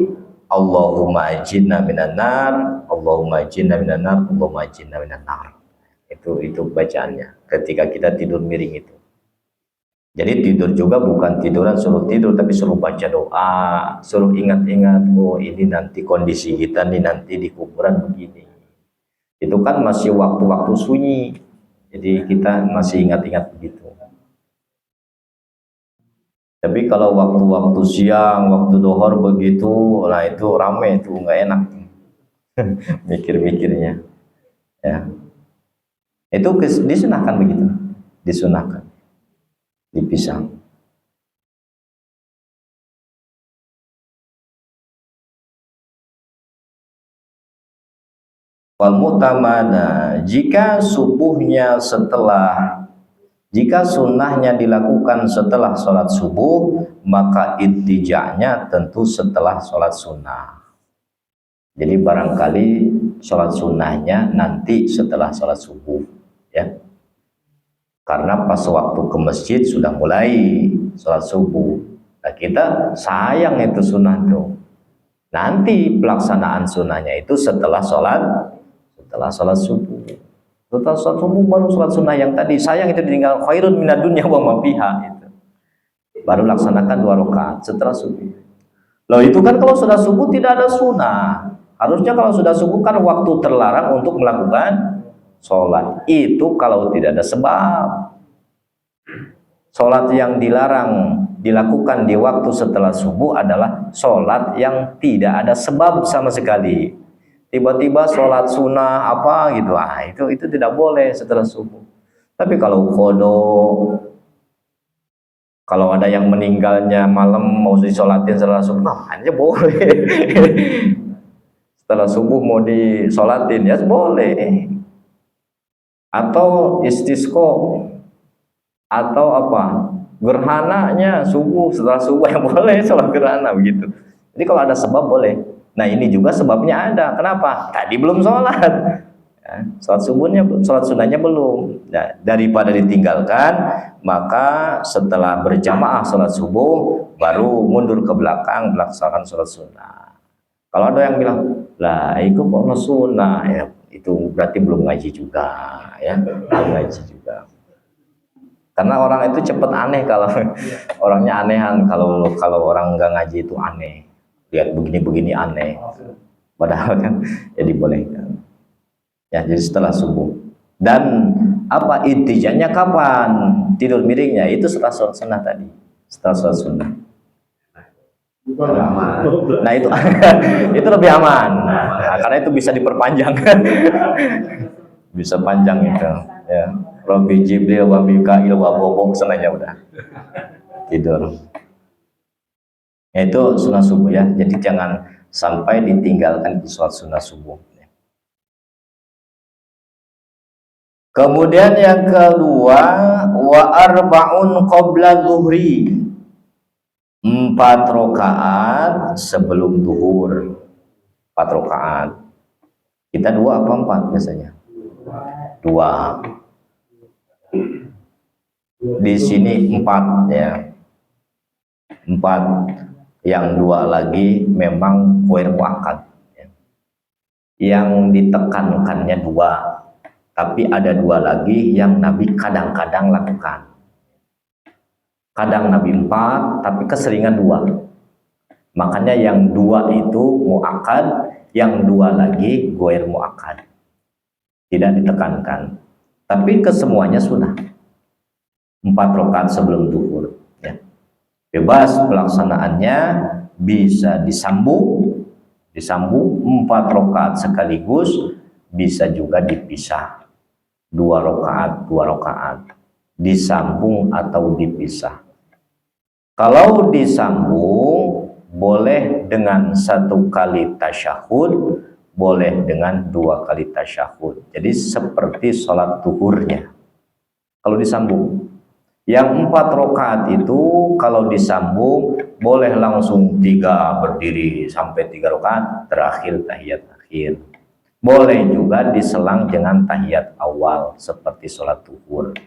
Allahumma ajirna minan nar, Allahumma ajirna minan nar, Allahumma ajirna minan nar. Itu bacaannya ketika kita tidur miring itu. Jadi tidur juga bukan tiduran suruh tidur, tapi suruh baca doa, suruh ingat-ingat, oh ini nanti kondisi kita nih nanti di kuburan begini. Itu kan masih waktu-waktu sunyi, jadi kita masih ingat-ingat begitu. Tapi kalau waktu-waktu siang, waktu dohor begitu, nah itu rame, itu nggak enak mikir-mikirnya. Ya, itu disunahkan begitu, disunahkan, dipisah. Wal mu'tamada, jika sunnahnya dilakukan setelah sholat subuh, maka ittijaknya tentu setelah sholat sunnah. Jadi barangkali sholat sunnahnya nanti setelah sholat subuh, ya. Karena pas waktu ke masjid sudah mulai sholat subuh. Nah, kita sayang itu sunnah tuh. Nanti pelaksanaan sunnahnya itu setelah sholat subuh. Setelah sholat subuh baru sholat sunnah yang tadi. Sayang itu ditinggal, khairun minad dunya wa ma fiha itu. Baru laksanakan 2 rakaat setelah subuh. Loh itu kan kalau sudah subuh tidak ada sunnah. Harusnya kalau sudah subuh kan waktu terlarang untuk melakukan sholat. Itu kalau tidak ada sebab. Sholat yang dilarang dilakukan di waktu setelah subuh adalah sholat yang tidak ada sebab sama sekali. Tiba-tiba sholat sunnah apa gitu, itu tidak boleh setelah subuh. Tapi kalau kodok, kalau ada yang meninggalnya malam mau disolatin setelah subuh, hanya boleh. Setelah subuh mau disolatin ya boleh. Atau istisqo, atau apa, gerhananya subuh, setelah subuh yang boleh sholat gerhana begitu. Jadi kalau ada sebab boleh. Nah ini juga sebabnya ada. Kenapa? Tadi belum sholat. Ya, sholat subuhnya, sholat sunnahnya belum. Nah, daripada ditinggalkan, maka setelah berjamaah sholat subuh baru mundur ke belakang melaksanakan sholat sunnah. Kalau ada yang bilang, lah itu kok sunnah, ya itu berarti belum ngaji juga, ya belum ngaji juga. Karena orang itu cepat aneh kalau orangnya anehan, kalau orang nggak ngaji itu aneh. Lihat begini-begini aneh. Padahal kan ya dibolehkan. Ya jadi setelah subuh. Dan apa intijanya kapan tidur miringnya? Itu setelah sholat sunnah tadi. Setelah sholat sunnah. Nah itu itu lebih aman. Nah, karena itu bisa diperpanjang. Bisa panjang itu. Ya. Rabbi Jibril wa Mikail wa Bobo senanya udah tidur. Itu sunnah subuh ya. Jadi jangan sampai ditinggalkan di sholat sunnah subuh. Kemudian yang kedua, wa arba'un qabla zuhri, 4 rakaat sebelum zuhur. 4 rakaat. Kita 2 apa 4 biasanya? 2. Di sini 4 ya. 4. Yang 2 lagi memang kuir wakad ya. Yang ditekankannya 2, tapi ada 2 lagi yang Nabi kadang-kadang lakukan. Kadang Nabi 4, tapi keseringan 2. Makanya yang 2 itu muakkad, yang 2 lagi goir muakkad, tidak ditekankan, tapi kesemuanya sunnah. 4 rakaat sebelum zuhur ya. Bebas pelaksanaannya, bisa disambung 4 rakaat sekaligus, bisa juga dipisah 2 rakaat 2 rakaat, disambung atau dipisah. Kalau disambung boleh dengan 1 kali tasyahud, boleh dengan 2 kali tasyahud. Jadi seperti sholat zuhurnya kalau disambung. Yang 4 rakaat itu kalau disambung boleh langsung 3 berdiri sampai 3 rakaat, terakhir tahiyat akhir. Boleh juga diselang dengan tahiyat awal seperti sholat zuhur.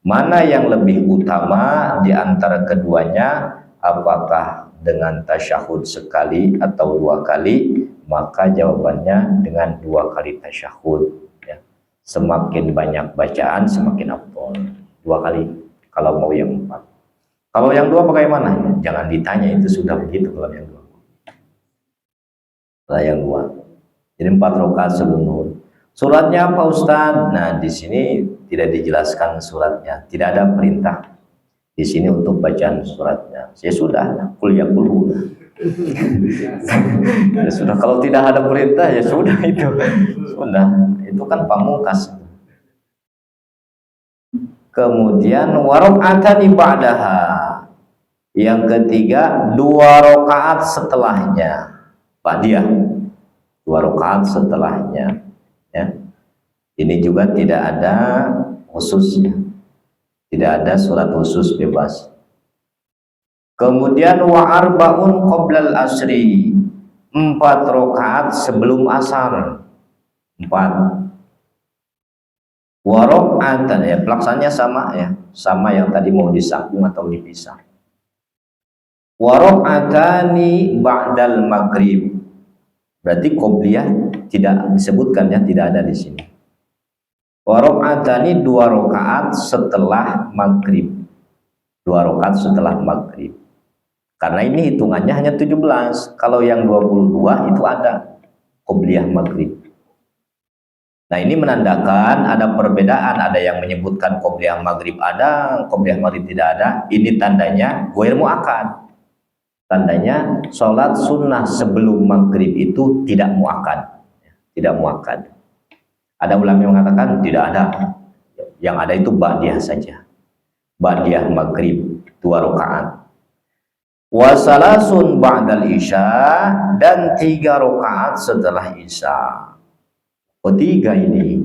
Mana yang lebih utama di antara keduanya? Apakah dengan tasyahud sekali atau 2 kali? Maka jawabannya dengan 2 kali tasyahud ya. Semakin banyak bacaan semakin afdal. 2 kali kalau mau yang 4. Kalau yang 2 bagaimana? Jangan ditanya, itu sudah begitu kalau yang 2. Kalau yang 2. Jadi 4 rakaat sebelum zuhur. Suratnya apa Ustaz? Nah, di sini tidak dijelaskan suratnya, tidak ada perintah. Di sini untuk bacaan suratnya. Ya sudah, kul yakul. Ya sudah, kalau tidak ada perintah ya sudah itu. Sudah, itu kan pamungkas. Kemudian warokatani ba'daha. Yang ketiga 2 rakaat setelahnya. Ba'diyah. 2 rakaat setelahnya. Ya. Ini juga tidak ada khususnya. Tidak ada surat khusus, bebas. Kemudian wa arba'un qoblal asri. 4 rakaat sebelum asar. 4. Wa raka'atan, ya pelaksananya sama ya. Sama yang tadi mau disambung atau dipisah. Wa raka'atani ba'dal maghrib. Berarti qobliyah tidak disebutkan ya, tidak ada di sini. Wa raka'atani 2 rakaat setelah maghrib. 2 rakaat setelah maghrib. Karena ini hitungannya hanya 17. Kalau yang 22 itu ada qobliyah maghrib. Nah, ini menandakan ada perbedaan. Ada yang menyebutkan qobliyah maghrib ada, qobliyah maghrib tidak ada. Ini tandanya ghair muakkad. Tandanya sholat sunnah sebelum maghrib itu tidak muakkad. Tidak muakkad. Ada ulama yang mengatakan tidak ada. Yang ada itu ba'diyah saja. Ba'diyah maghrib 2 rakaat. Wa salasun ba'dal isya, dan 3 rakaat setelah isya. Oh, 3 ini.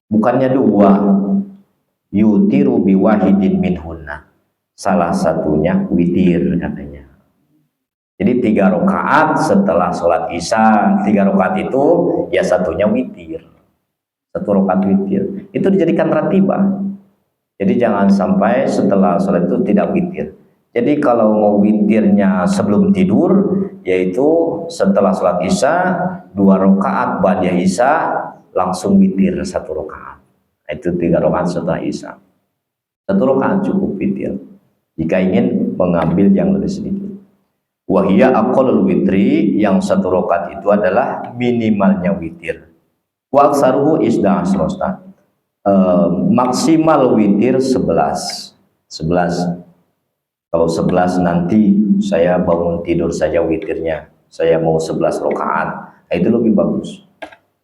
Bukannya 2. Yutiru biwahidin minhunna. Salah satunya witir katanya. Jadi 3 rakaat setelah sholat isya. 3 rakaat itu ya satunya witir. 1 rakaat witir. Itu dijadikan ratibah. Jadi jangan sampai setelah sholat itu tidak witir. Jadi kalau mau witirnya sebelum tidur, yaitu setelah sholat isya 2 rakaat ba'da isya, langsung witir 1 rakaat. Itu 3 rakaat setelah isya. 1 rakaat cukup witir. Jika ingin mengambil yang lebih sedikit. Wahia aqallul witri, yang 1 rakaat itu adalah minimalnya witir. Wa aksaruhu isda asrosta. Maksimal witir 11. Kalau 11 nanti saya bangun tidur saja witirnya, saya mau 11 rakaat, itu lebih bagus.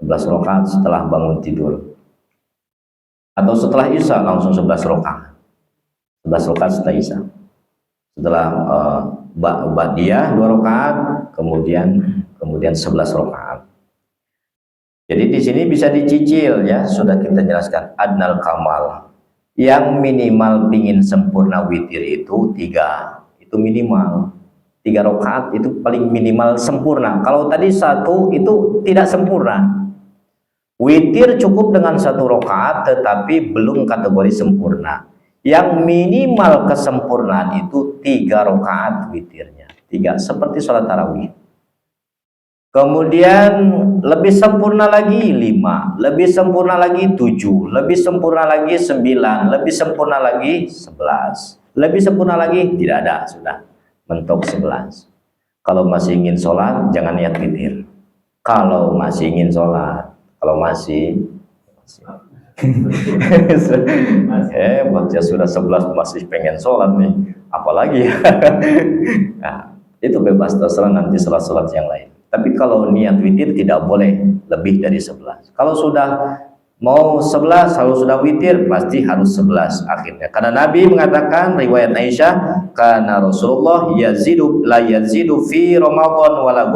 11 rakaat setelah bangun tidur. Atau setelah isya langsung 11 rakaat. 11 rakaat setelah isya. Setelah ba'diyah 2 rakaat, kemudian 11 rakaat. Jadi di sini bisa dicicil ya, sudah kita jelaskan adnal kamal. Yang minimal pingin sempurna witir itu 3, itu minimal 3 rakaat itu paling minimal sempurna. Kalau tadi 1 itu tidak sempurna. Witir cukup dengan 1 rakaat tetapi belum kategori sempurna. Yang minimal kesempurnaan itu 3 rakaat witirnya. 3 seperti sholat tarawih. Kemudian lebih sempurna lagi 5, lebih sempurna lagi 7, lebih sempurna lagi 9, lebih sempurna lagi 11, lebih sempurna lagi tidak ada, sudah mentok 11. Kalau masih ingin sholat jangan niat witir. Kalau masih ingin sholat, kalau masih hebat ya, sudah 11 masih pengen sholat nih, apalagi ya. Nah, itu bebas, terserah nanti sholat-sholat yang lain. Tapi kalau niat witir tidak boleh lebih dari 11. Kalau sudah mau 11, kalau sudah witir pasti harus 11 akhirnya. Karena Nabi mengatakan, riwayat Aisyah, karena Rasulullah yazidu la yazidu fi Ramadan wala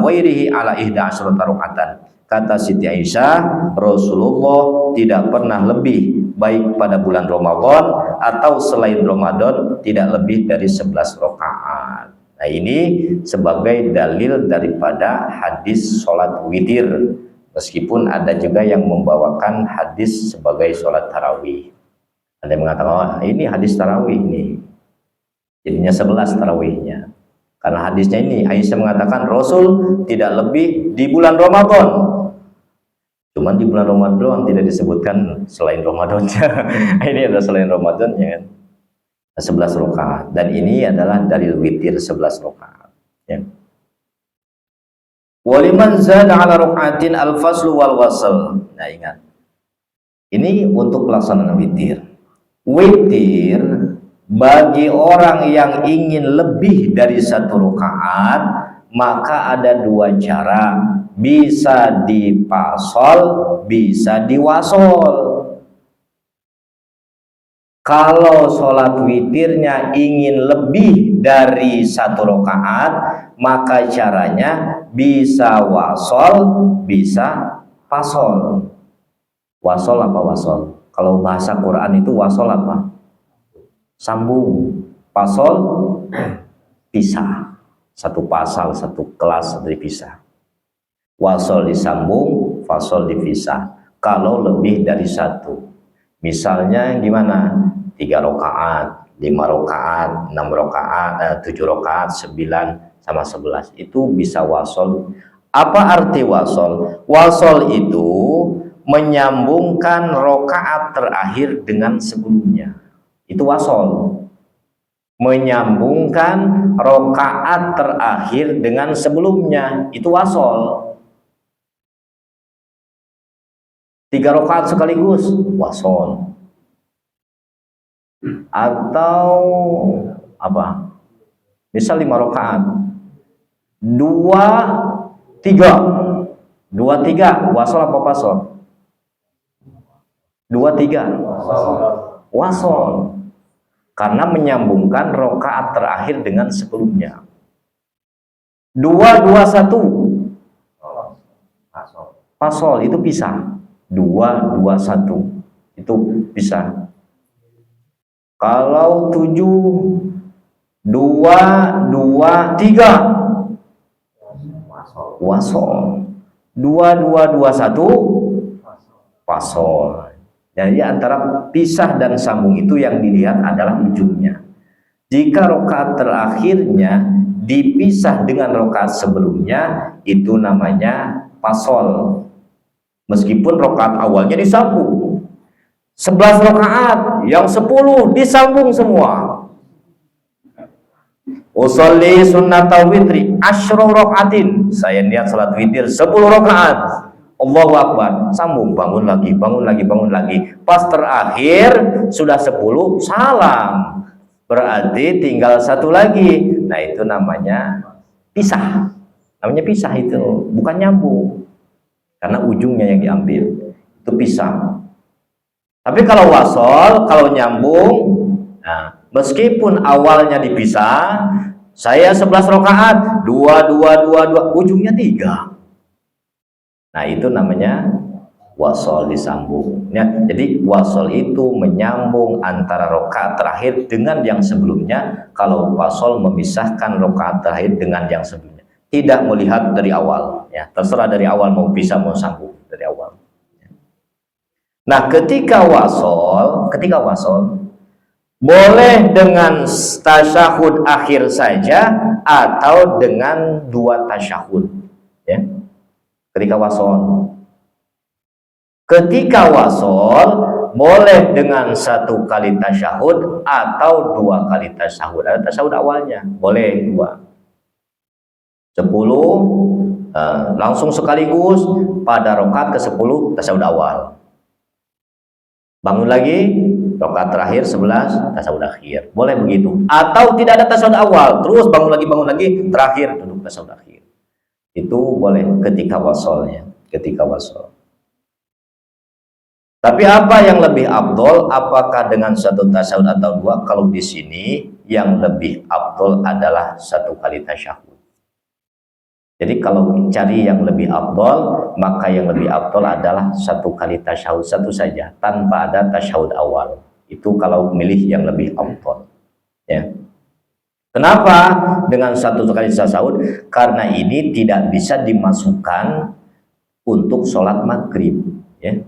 ghairihi ala 11 rakaatan. Kata Siti Aisyah, Rasulullah tidak pernah lebih baik pada bulan Ramadan atau selain Ramadan tidak lebih dari 11 rakaat. Nah, ini sebagai dalil daripada hadis sholat witir. Meskipun ada juga yang membawakan hadis sebagai sholat tarawih. Ada yang mengatakan, oh, ini hadis tarawih nih. Jadinya 11 tarawihnya. Karena hadisnya ini, Aisyah mengatakan Rasul tidak lebih di bulan Ramadan. Cuman di bulan Ramadan tidak disebutkan selain Ramadannya. Ini adalah selain Ramadannya kan. 11 rakaat, dan ini adalah dalil witir 11 rakaat ya. Waliman zada ala rakaatin al-faslu wal wasl. Nah, ingat. Ini untuk pelaksanaan witir. Witir bagi orang yang ingin lebih dari 1 rakaat, maka ada 2 cara, bisa dipasol, bisa diwasol. Kalau sholat witirnya ingin lebih dari 1 rakaat, maka caranya bisa wasol, bisa pasol. Wasol apa wasol? Kalau bahasa Quran itu wasol apa? Sambung. Pasol pisah. 1 pasal, 1 kelas dipisah. Wasol disambung, fasol dipisah. Kalau lebih dari 1, misalnya gimana? 3 rakaat, 5 rakaat, 6 rakaat, 7 rakaat, 9 sama 11, itu bisa wasol. Apa arti wasol? Wasol itu menyambungkan rakaat terakhir dengan sebelumnya. Itu wasol. Menyambungkan rakaat terakhir dengan sebelumnya, itu wasol. 3 rakaat sekaligus, wasol. Atau apa? Misal 5 rakaat, 2 3, wasol apa pasol? 2 3, wasol. Karena menyambungkan rakaat terakhir dengan sebelumnya. 2 2 1, pasol, itu pisah. 2 2 1 itu pisah. Kalau 7 2 2 3, wasol. 2 2 2 1, pasol. Jadi antara pisah dan sambung itu yang dilihat adalah ujungnya. Jika rakaat terakhirnya dipisah dengan rakaat sebelumnya, itu namanya pasol. Meskipun rakaat awalnya disambung. 11 rakaat, yang 10 disambung semua. Usolli sunnata witri asyra rakaatin. Saya niat salat witir 10 rakaat. Allahu Akbar, sambung, bangun lagi, bangun lagi, bangun lagi. Pas terakhir sudah 10, salam. Berarti tinggal 1 lagi. Nah, itu namanya pisah. Namanya pisah itu, bukan nyambung. Karena ujungnya yang diambil. Itu pisah. Tapi kalau wasol, kalau nyambung, nah, meskipun awalnya dipisah, saya 11 rakaat, 2 2 2 2, ujungnya 3. Nah, itu namanya wasol disambung. Ya, jadi wasol itu menyambung antara rakaat terakhir dengan yang sebelumnya. Kalau wasol memisahkan rakaat terakhir dengan yang sebelumnya. Tidak melihat dari awal. Ya, terserah dari awal mau pisah mau sambung dari awal. Nah, ketika wasol boleh dengan tasyahud akhir saja atau dengan 2 tasyahud. Ya. Ketika wasol boleh dengan 1 kali tasyahud atau 2 kali tasyahud. Ada tasyahud awalnya, boleh 2. 10 langsung sekaligus pada rakaat ke-10 tasyahud awal. Bangun lagi, rakaat terakhir 11 tasyahud akhir. Boleh begitu. Atau tidak ada tasyahud awal, terus bangun lagi, terakhir duduk tasyahud akhir. Itu boleh ketika wasolnya, ketika wasol. Tapi apa yang lebih afdol? Apakah dengan 1 tasyahud atau 2? Kalau di sini yang lebih afdol adalah 1 kali tasyahud. Jadi kalau cari yang lebih afdol, maka yang lebih afdol adalah 1 kali tasyahud, 1 saja, tanpa ada tasyahud awal. Itu kalau milih yang lebih afdol. Ya. Kenapa dengan 1 kali tasyahud? Karena ini tidak bisa dimasukkan untuk sholat maghrib. Ya.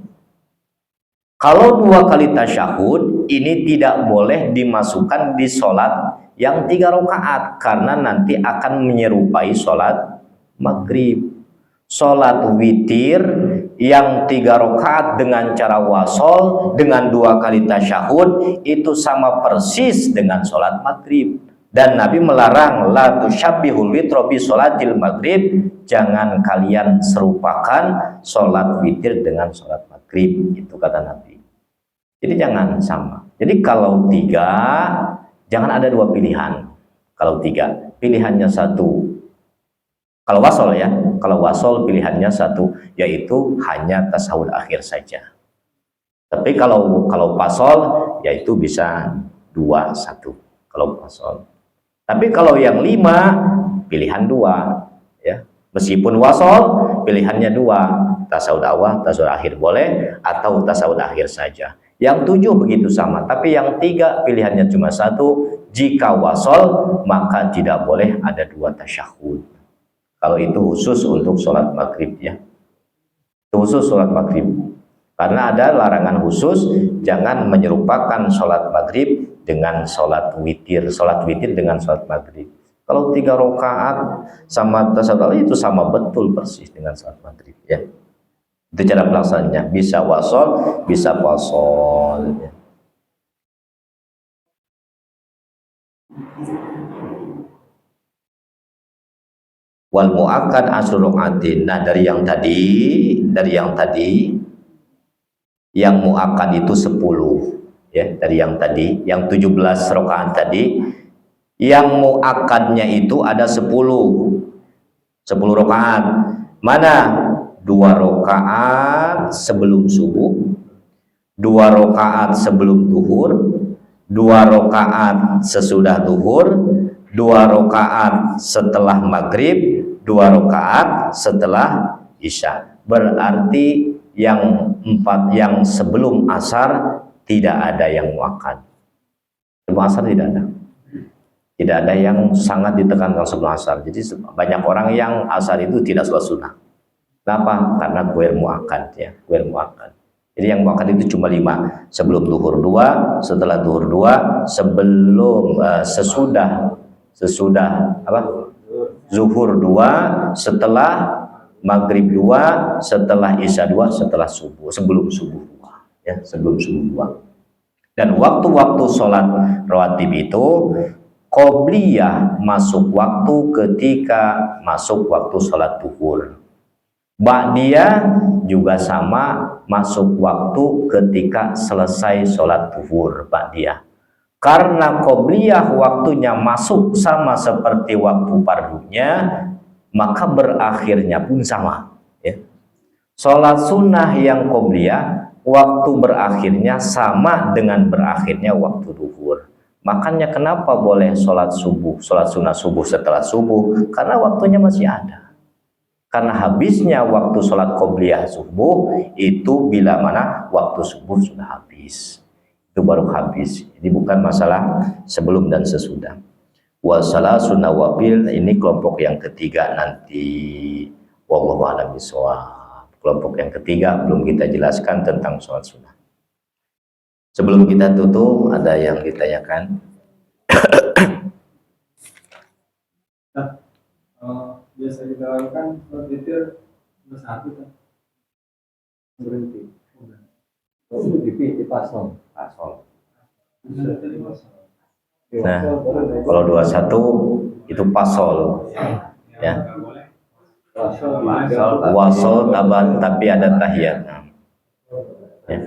Kalau 2 kali tasyahud, ini tidak boleh dimasukkan di sholat yang 3 rakaat, karena nanti akan menyerupai sholat maghrib. Sholat witir yang 3 rakaat dengan cara wasol dengan 2 kali tasyahud itu sama persis dengan sholat maghrib. Dan Nabi melarang la tusyabbihul witra bi sholatil maghrib, jangan kalian serupakan sholat witir dengan sholat maghrib, itu kata Nabi. Jadi jangan sama. Jadi kalau 3, jangan ada 2 pilihan. Kalau 3, pilihannya 1. Kalau wasol ya, kalau wasol pilihannya 1, yaitu hanya tasawuf akhir saja. Tapi kalau pasol, yaitu bisa 2, 1. Kalau pasol. Tapi kalau yang 5, pilihan 2. Ya. Meskipun wasol, pilihannya 2. Tasawuf awal, tasawuf akhir boleh, atau tasawuf akhir saja. Yang 7 begitu sama, tapi yang 3 pilihannya cuma 1. Jika wasol, maka tidak boleh ada 2 tasyahud. Kalau itu khusus untuk sholat maghrib ya. Khusus sholat maghrib. Karena ada larangan khusus, jangan menyerupakan sholat maghrib dengan sholat witir. Sholat witir dengan sholat maghrib. Kalau 3 rakaat sama tasawuf itu sama betul persis dengan sholat maghrib ya. Itu cara pelaksananya, bisa wasol, bisa pasol ya. Wal muakkad asrul raqatin. Nah, dari yang tadi yang muakkad itu 10 ya, dari yang tadi, yang 17 rakaat tadi, yang muakkadnya itu ada 10 rakaat. Mana? 2 rakaat sebelum subuh, 2 rakaat sebelum duhur, 2 rakaat sesudah duhur, 2 rakaat setelah maghrib, 2 rakaat setelah isya. Berarti yang 4 yang sebelum asar tidak ada yang muakkad. Sebelum asar tidak ada. Tidak ada yang sangat ditekankan sebelum asar. Jadi banyak orang yang asar itu tidak sholat sunnah. Kenapa? Karena guer muakkad ya, guer muakkad. Jadi yang muakkad itu cuma 5. Sebelum duhur 2, setelah duhur 2, sebelum sesudah apa? Zuhur 2, setelah maghrib 2, setelah isya 2, setelah subuh, sebelum subuh 2 ya, sebelum subuh 2. Dan waktu-waktu sholat rawatib itu qobliyah masuk waktu ketika masuk waktu sholat duhur. Ba'diyah juga sama masuk waktu ketika selesai sholat duhur ba'diyah. Karena qobliyah waktunya masuk sama seperti waktu fardunya, maka berakhirnya pun sama ya. Sholat sunnah yang qobliyah waktu berakhirnya sama dengan berakhirnya waktu duhur. Makanya kenapa boleh sholat sunnah subuh setelah subuh? Karena waktunya masih ada. Karena habisnya waktu sholat qobliyah subuh itu bila mana waktu subuh sudah habis. Itu baru habis. Jadi bukan masalah sebelum dan sesudah. Wasalasun nawafil, ini kelompok yang ketiga nanti. Wallahu a'lam bishawab. Kelompok yang ketiga belum kita jelaskan tentang sholat sunnah. Sebelum kita tutup, ada yang ditanyakan? Biasa kita lakukan sholat witir bersatu kan berhenti. Di pasol. Nah, kalau 21 itu pasol, ya. Wasol taban tapi ada tahiyat. Ya.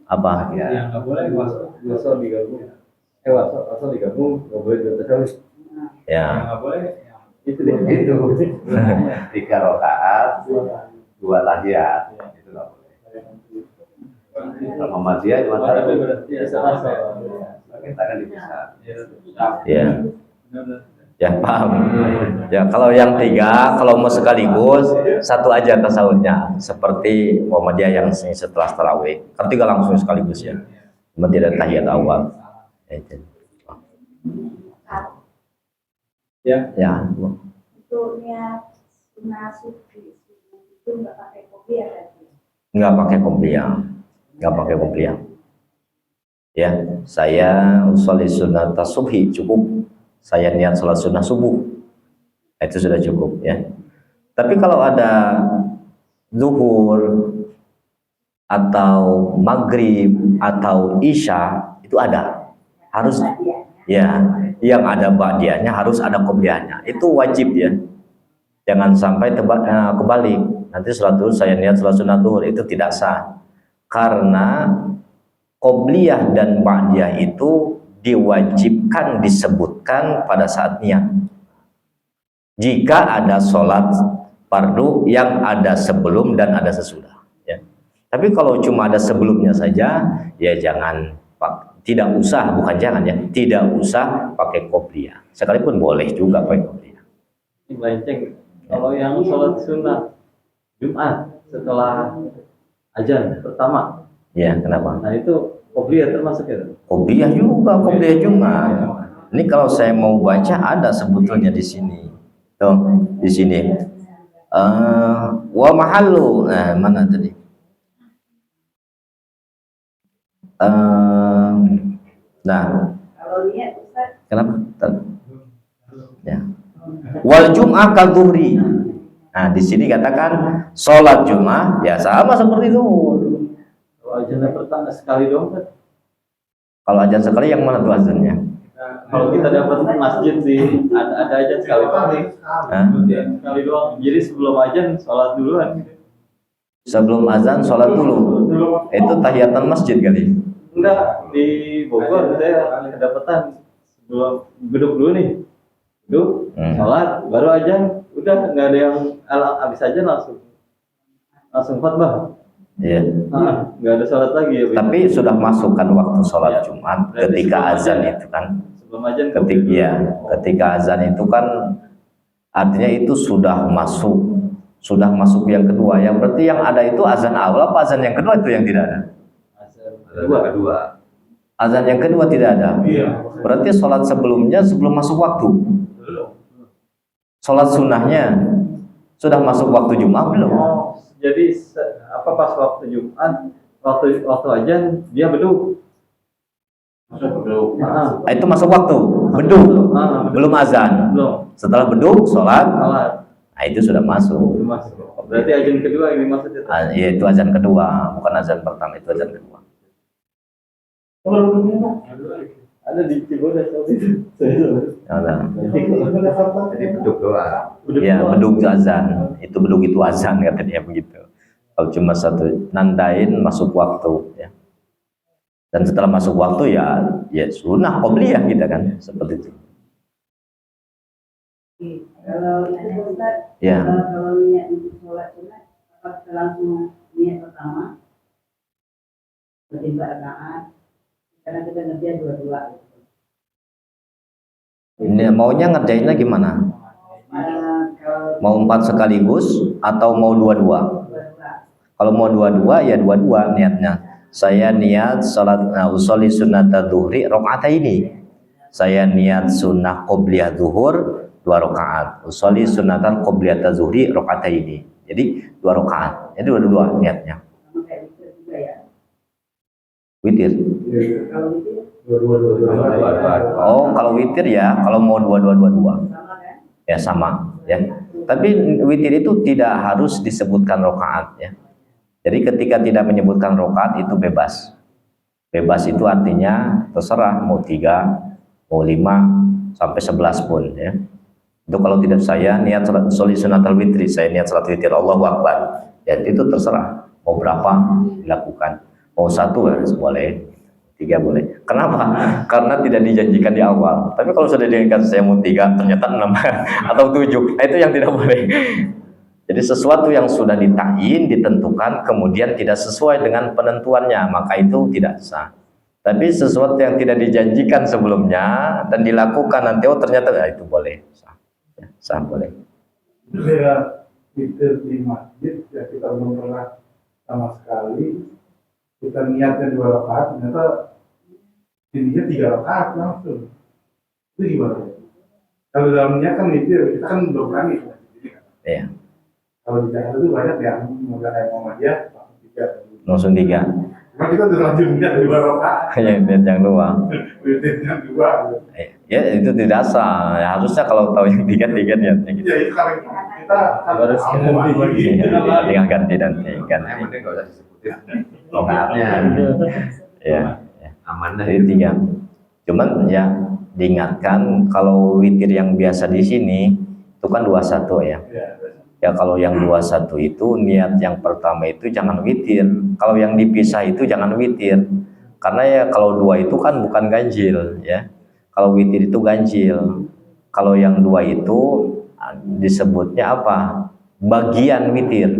Apa? Yang nggak boleh wasol digabung. Wasol digabung nggak boleh terus. Ya. Nggak boleh. Itu 3 rakaat 2 tahiyat itu nggak boleh. Kalau Muhammadiyah cuma satu. Kita kan dipisah. Ya. Ya paham. Ya kalau yang 3, kalau mau sekaligus satu aja tasawufnya, seperti Muhammadiyah yang setelah tarawih. Kan 3 langsung sekaligus ya. Cuma tidak tahiyat awal. Ya. Untuk niat sunnah subuh itu nggak pakai kopi ya tadi? Nggak pakai kopiah, nggak pakai kopiah. Ya, saya usolli sunnah subhi cukup. Saya niat sholat sunnah subuh, itu sudah cukup ya. Tapi kalau ada zuhur atau maghrib atau isya itu ada, harus ya. Yang ada ba'diyahnya harus ada qobliyahnya. Itu wajib ya. Jangan sampai kebalik. nanti sholat duhur saya niat sholat sunat duhur, itu tidak sah. Karena qobliyah dan ba'diyah itu diwajibkan disebutkan pada saat niat. Jika ada sholat fardu yang ada sebelum dan ada sesudah. Ya. Tapi kalau cuma ada sebelumnya saja, ya jangan, tidak usah, bukan jangan ya, tidak usah pakai qobliyah. Sekalipun boleh juga pakai qobliyah. Ini melenceng. Kalau yang sholat sunat Jumat setelah azan pertama, Ya, kenapa? nah itu qobliyah termasuk ya? Qobliyah juga, qobliyah Jumat. Ini kalau saya mau baca ada sebetulnya di sini. Tuh, di sini. Wa mahallu. Nah, mana tadi? Nah, Kalau niat Ustaz, kenapa? Ya. Wal jum'ah kal dhuhri. Nah, di sini katakan sholat Jumat ya sama seperti zuhur. Kalau azannya pertama sekali doang kan? Kalau azan sekali yang mana tuh azannya? Kalau kita dapat masjid sih ada azan sekali doang. Hah? Sekali doang. Jadi sebelum azan sholat duluan. Sebelum azan sholat dulu. Itu tahiyatan masjid kali. Enggak, di Bogor saya kedapatan sebelum duduk dulu nih. Duduk, sholat, baru azan, udah nggak ada yang habis aja langsung khotbah. Iya. Nggak ada sholat lagi ya. Tapi sudah masuk kan waktu sholat Jumat ketika azan itu kan. Sebelum azan. Ketika azan itu kan artinya itu sudah masuk yang kedua. Yang berarti yang ada itu azan awal apa azan yang kedua itu yang tidak ada? Kedua. Azan yang kedua tidak ada. Berarti sholat sebelumnya sebelum masuk waktu. Sholat sunnahnya sudah masuk waktu Jumat belum? Oh, jadi apa pas waktu Jumat, waktu azan dia beduk. Itu masuk waktu beduk, belum azan. Belum. Setelah beduk sholat, Salat. nah itu sudah masuk. Belum masuk. Berarti azan kedua ini maksudnya. Ya, itu azan kedua, bukan azan pertama, itu azan kedua. Ada di Cibodas waktu itu. Ada. Jadi beduk doang. Ya, beduk azan, itu beduk itu azan katanya begitu. Kalau cuma satu nandain masuk waktu, ya. Dan setelah masuk waktu ya sunnah qobliyah kita kan seperti itu. kalau itu Ustaz, Ya. kalau niat untuk sholat sunat, apakah kita langsung niat pertama, bertiga rakaat, karena kita ngerjain dua-dua. Ini maunya ngerjainnya gimana? Kalau Mau 4 sekaligus atau mau dua-dua? dua-dua, Kalau mau dua-dua ya dua-dua niatnya. Saya niat salat usolli sunnata dhuhri rakaataini. Saya niat sunnah qobliyah zuhur 2 rakaat. Usolli sunnatal qobliyata zuhri rakaataini. Jadi 2 rakaat. Jadi dua-dua niatnya. sama kayak itu juga ya. Witir. Kalau itu Oh, kalau witir ya, kalau mau dua-dua. sama kan? Ya sama, ya. Tapi witir itu tidak harus disebutkan rakaat, ya. Jadi ketika tidak menyebutkan rakaat itu bebas. Bebas itu artinya terserah mau 3, mau 5 sampai 11 pun, ya. Itu kalau tidak saya niat sholli sunatal witri, saya niat salat witir Allahu Akbar. Ya itu terserah mau berapa dilakukan. Mau 1 boleh, 3 boleh. Kenapa? Karena tidak dijanjikan di awal. Tapi kalau sudah dijanjikan saya mau 3, ternyata 6 atau 7, nah itu yang tidak boleh. Jadi sesuatu yang sudah ditayin, ditentukan, kemudian tidak sesuai dengan penentuannya, maka itu tidak sah. Tapi sesuatu yang tidak dijanjikan sebelumnya dan dilakukan nanti, oh ternyata itu boleh, sah, ya, sah boleh. Saya witir di masjid ya kita belum pernah sama sekali, kita niatnya 2 rakaat, ternyata jadinya 3 rakaat langsung. Itu gimana? Kalau dalam niat kan witir, kita kan belum berani. Iya. Kalau di Jakarta itu banyak yang modal kayak Muhammadiyah Langsung 3. Cuma kita udah lanjut niat 2 rakaat, Ya, niat yang 2. witirnya 2. Ya itu tidak sah. Ya, harusnya kalau tahu yang 3 niatnya gitu. Ya itu kalau kita Harus ganti. lagi. Tinggal ganti nanti Yang ganti. penting nggak usah disebutin rakaatnya. Ya. Aman dah. Jadi 3. Cuman ya diingatkan kalau witir yang biasa di sini itu kan 21 ya. Ya, Ya kalau yang 21 itu niat yang pertama itu jangan witir. Kalau yang dipisah itu jangan witir. Karena ya kalau 2 itu kan bukan ganjil ya. Kalau witir itu ganjil. Kalau yang 2 itu disebutnya apa? Bagian witir.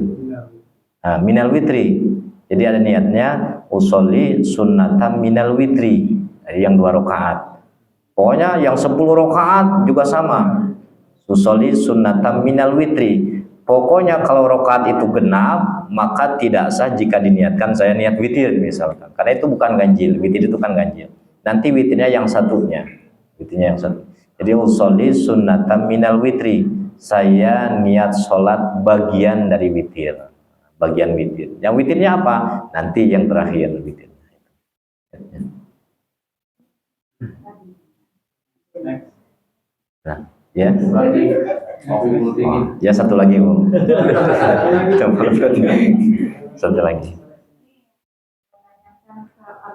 Nah, minal witri. Jadi ada niatnya usolli sunnatan minal witri. Jadi yang 2 rakaat. Pokoknya yang 10 rakaat juga sama. Usolli sunnatan minal witri. Pokoknya kalau rakaat itu genap, maka tidak sah jika diniatkan saya niat witir misalkan. Karena itu bukan ganjil, witir itu kan ganjil. Nanti witirnya yang satunya. Witirnya yang satu. Jadi usolli sunnatan minal witri. Saya niat sholat bagian dari witir. Bagian witir. Yang witirnya apa? Nanti yang terakhir witir. Nah, ya. Ya satu lagi Bu. Satu lagi.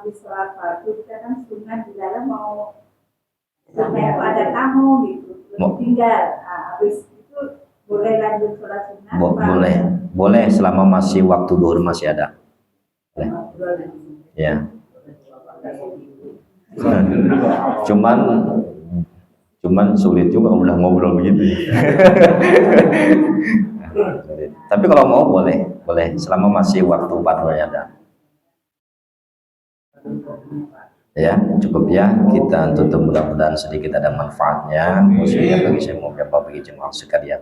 Habis sholat fardu kita kan sunat di dalam mau sampai ada tamu gitu, terus tinggal. Nah, habis itu boleh lanjut sholat sunat? Boleh, boleh selama masih waktu duhur masih ada. Boleh. Ya. Cuman sulit juga udah ngobrol begitu. Tapi kalau mau boleh selama masih waktu padanya ada. Ya, cukup ya kita tutup, mudah-mudahan sedikit ada manfaatnya khususnya bagi saya maupun bagi jemaah sekalian.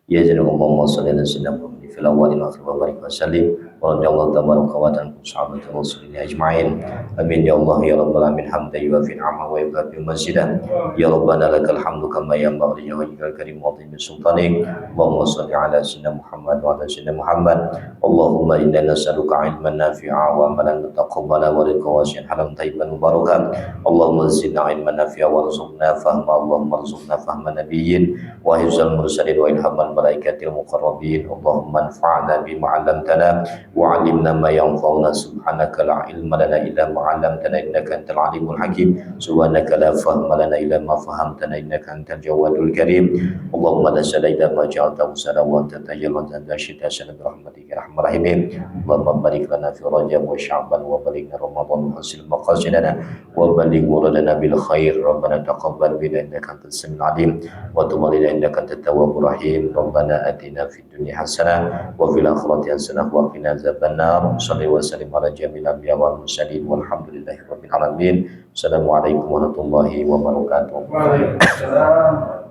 Ya jazakumullahu khairan sunnah fil awwal wa akhir wa barik wa sallim wa radiyallahu tabaraka wa ta'ala sahabat rasulillah ajmain. Amin ya Allah ya rabbal alamin hamdan wa fi ni'ma wa yukafi masjidan. Ya rabbana lakal hamdu kama yanbaghi li wajhikal karim wa bi sultanik. Allahumma shalli ala sayyidina Muhammad wa ala sayyidina Muhammad. Allahumma inna nas'aluka ilman nafi'a wa amalan mutaqabbala wa rizqan wasi'an halan tayyiban mubarakan. Allahumma zidna ilman nafi'a warzuqna fahma. Allahumma rzuqna fahma nabiyyin wa hifzal mursalin wa ilhamal malaikatil muqarrabin. Allahumma anfa'na bima 'allamtana wa 'allimna ma yanfa'una. Subhanaka la ilma lana illa ma 'allamtana innaka antal alimul hakim. Subhanaka la fahma lana illa ma fahamtana innaka antal jawadul karim. Allahumma la sada illa ma ja'altahu sada wa anta tajallat anta syita sana bi rahmatika ya arhamar rahimin. Allahumma barik lana fi Rajab wa Sya'ban wa balighna Ramadan wa hasil maqasidana wa baligh muradana bil khair. Rabbana taqabbal minna innaka antas samiul alim wa tub 'alaina innaka antat tawwabur rahim. Rabbana atina fid dunya hasanah wa fil akhirati hasanah wa qina adzabannar. Shalli wa sallim ala jami'il anbiya wal mursalin walhamdulillahi rabbil alamin. Assalamualaikum warahmatullahi wabarakatuh. Waalaikumsalam.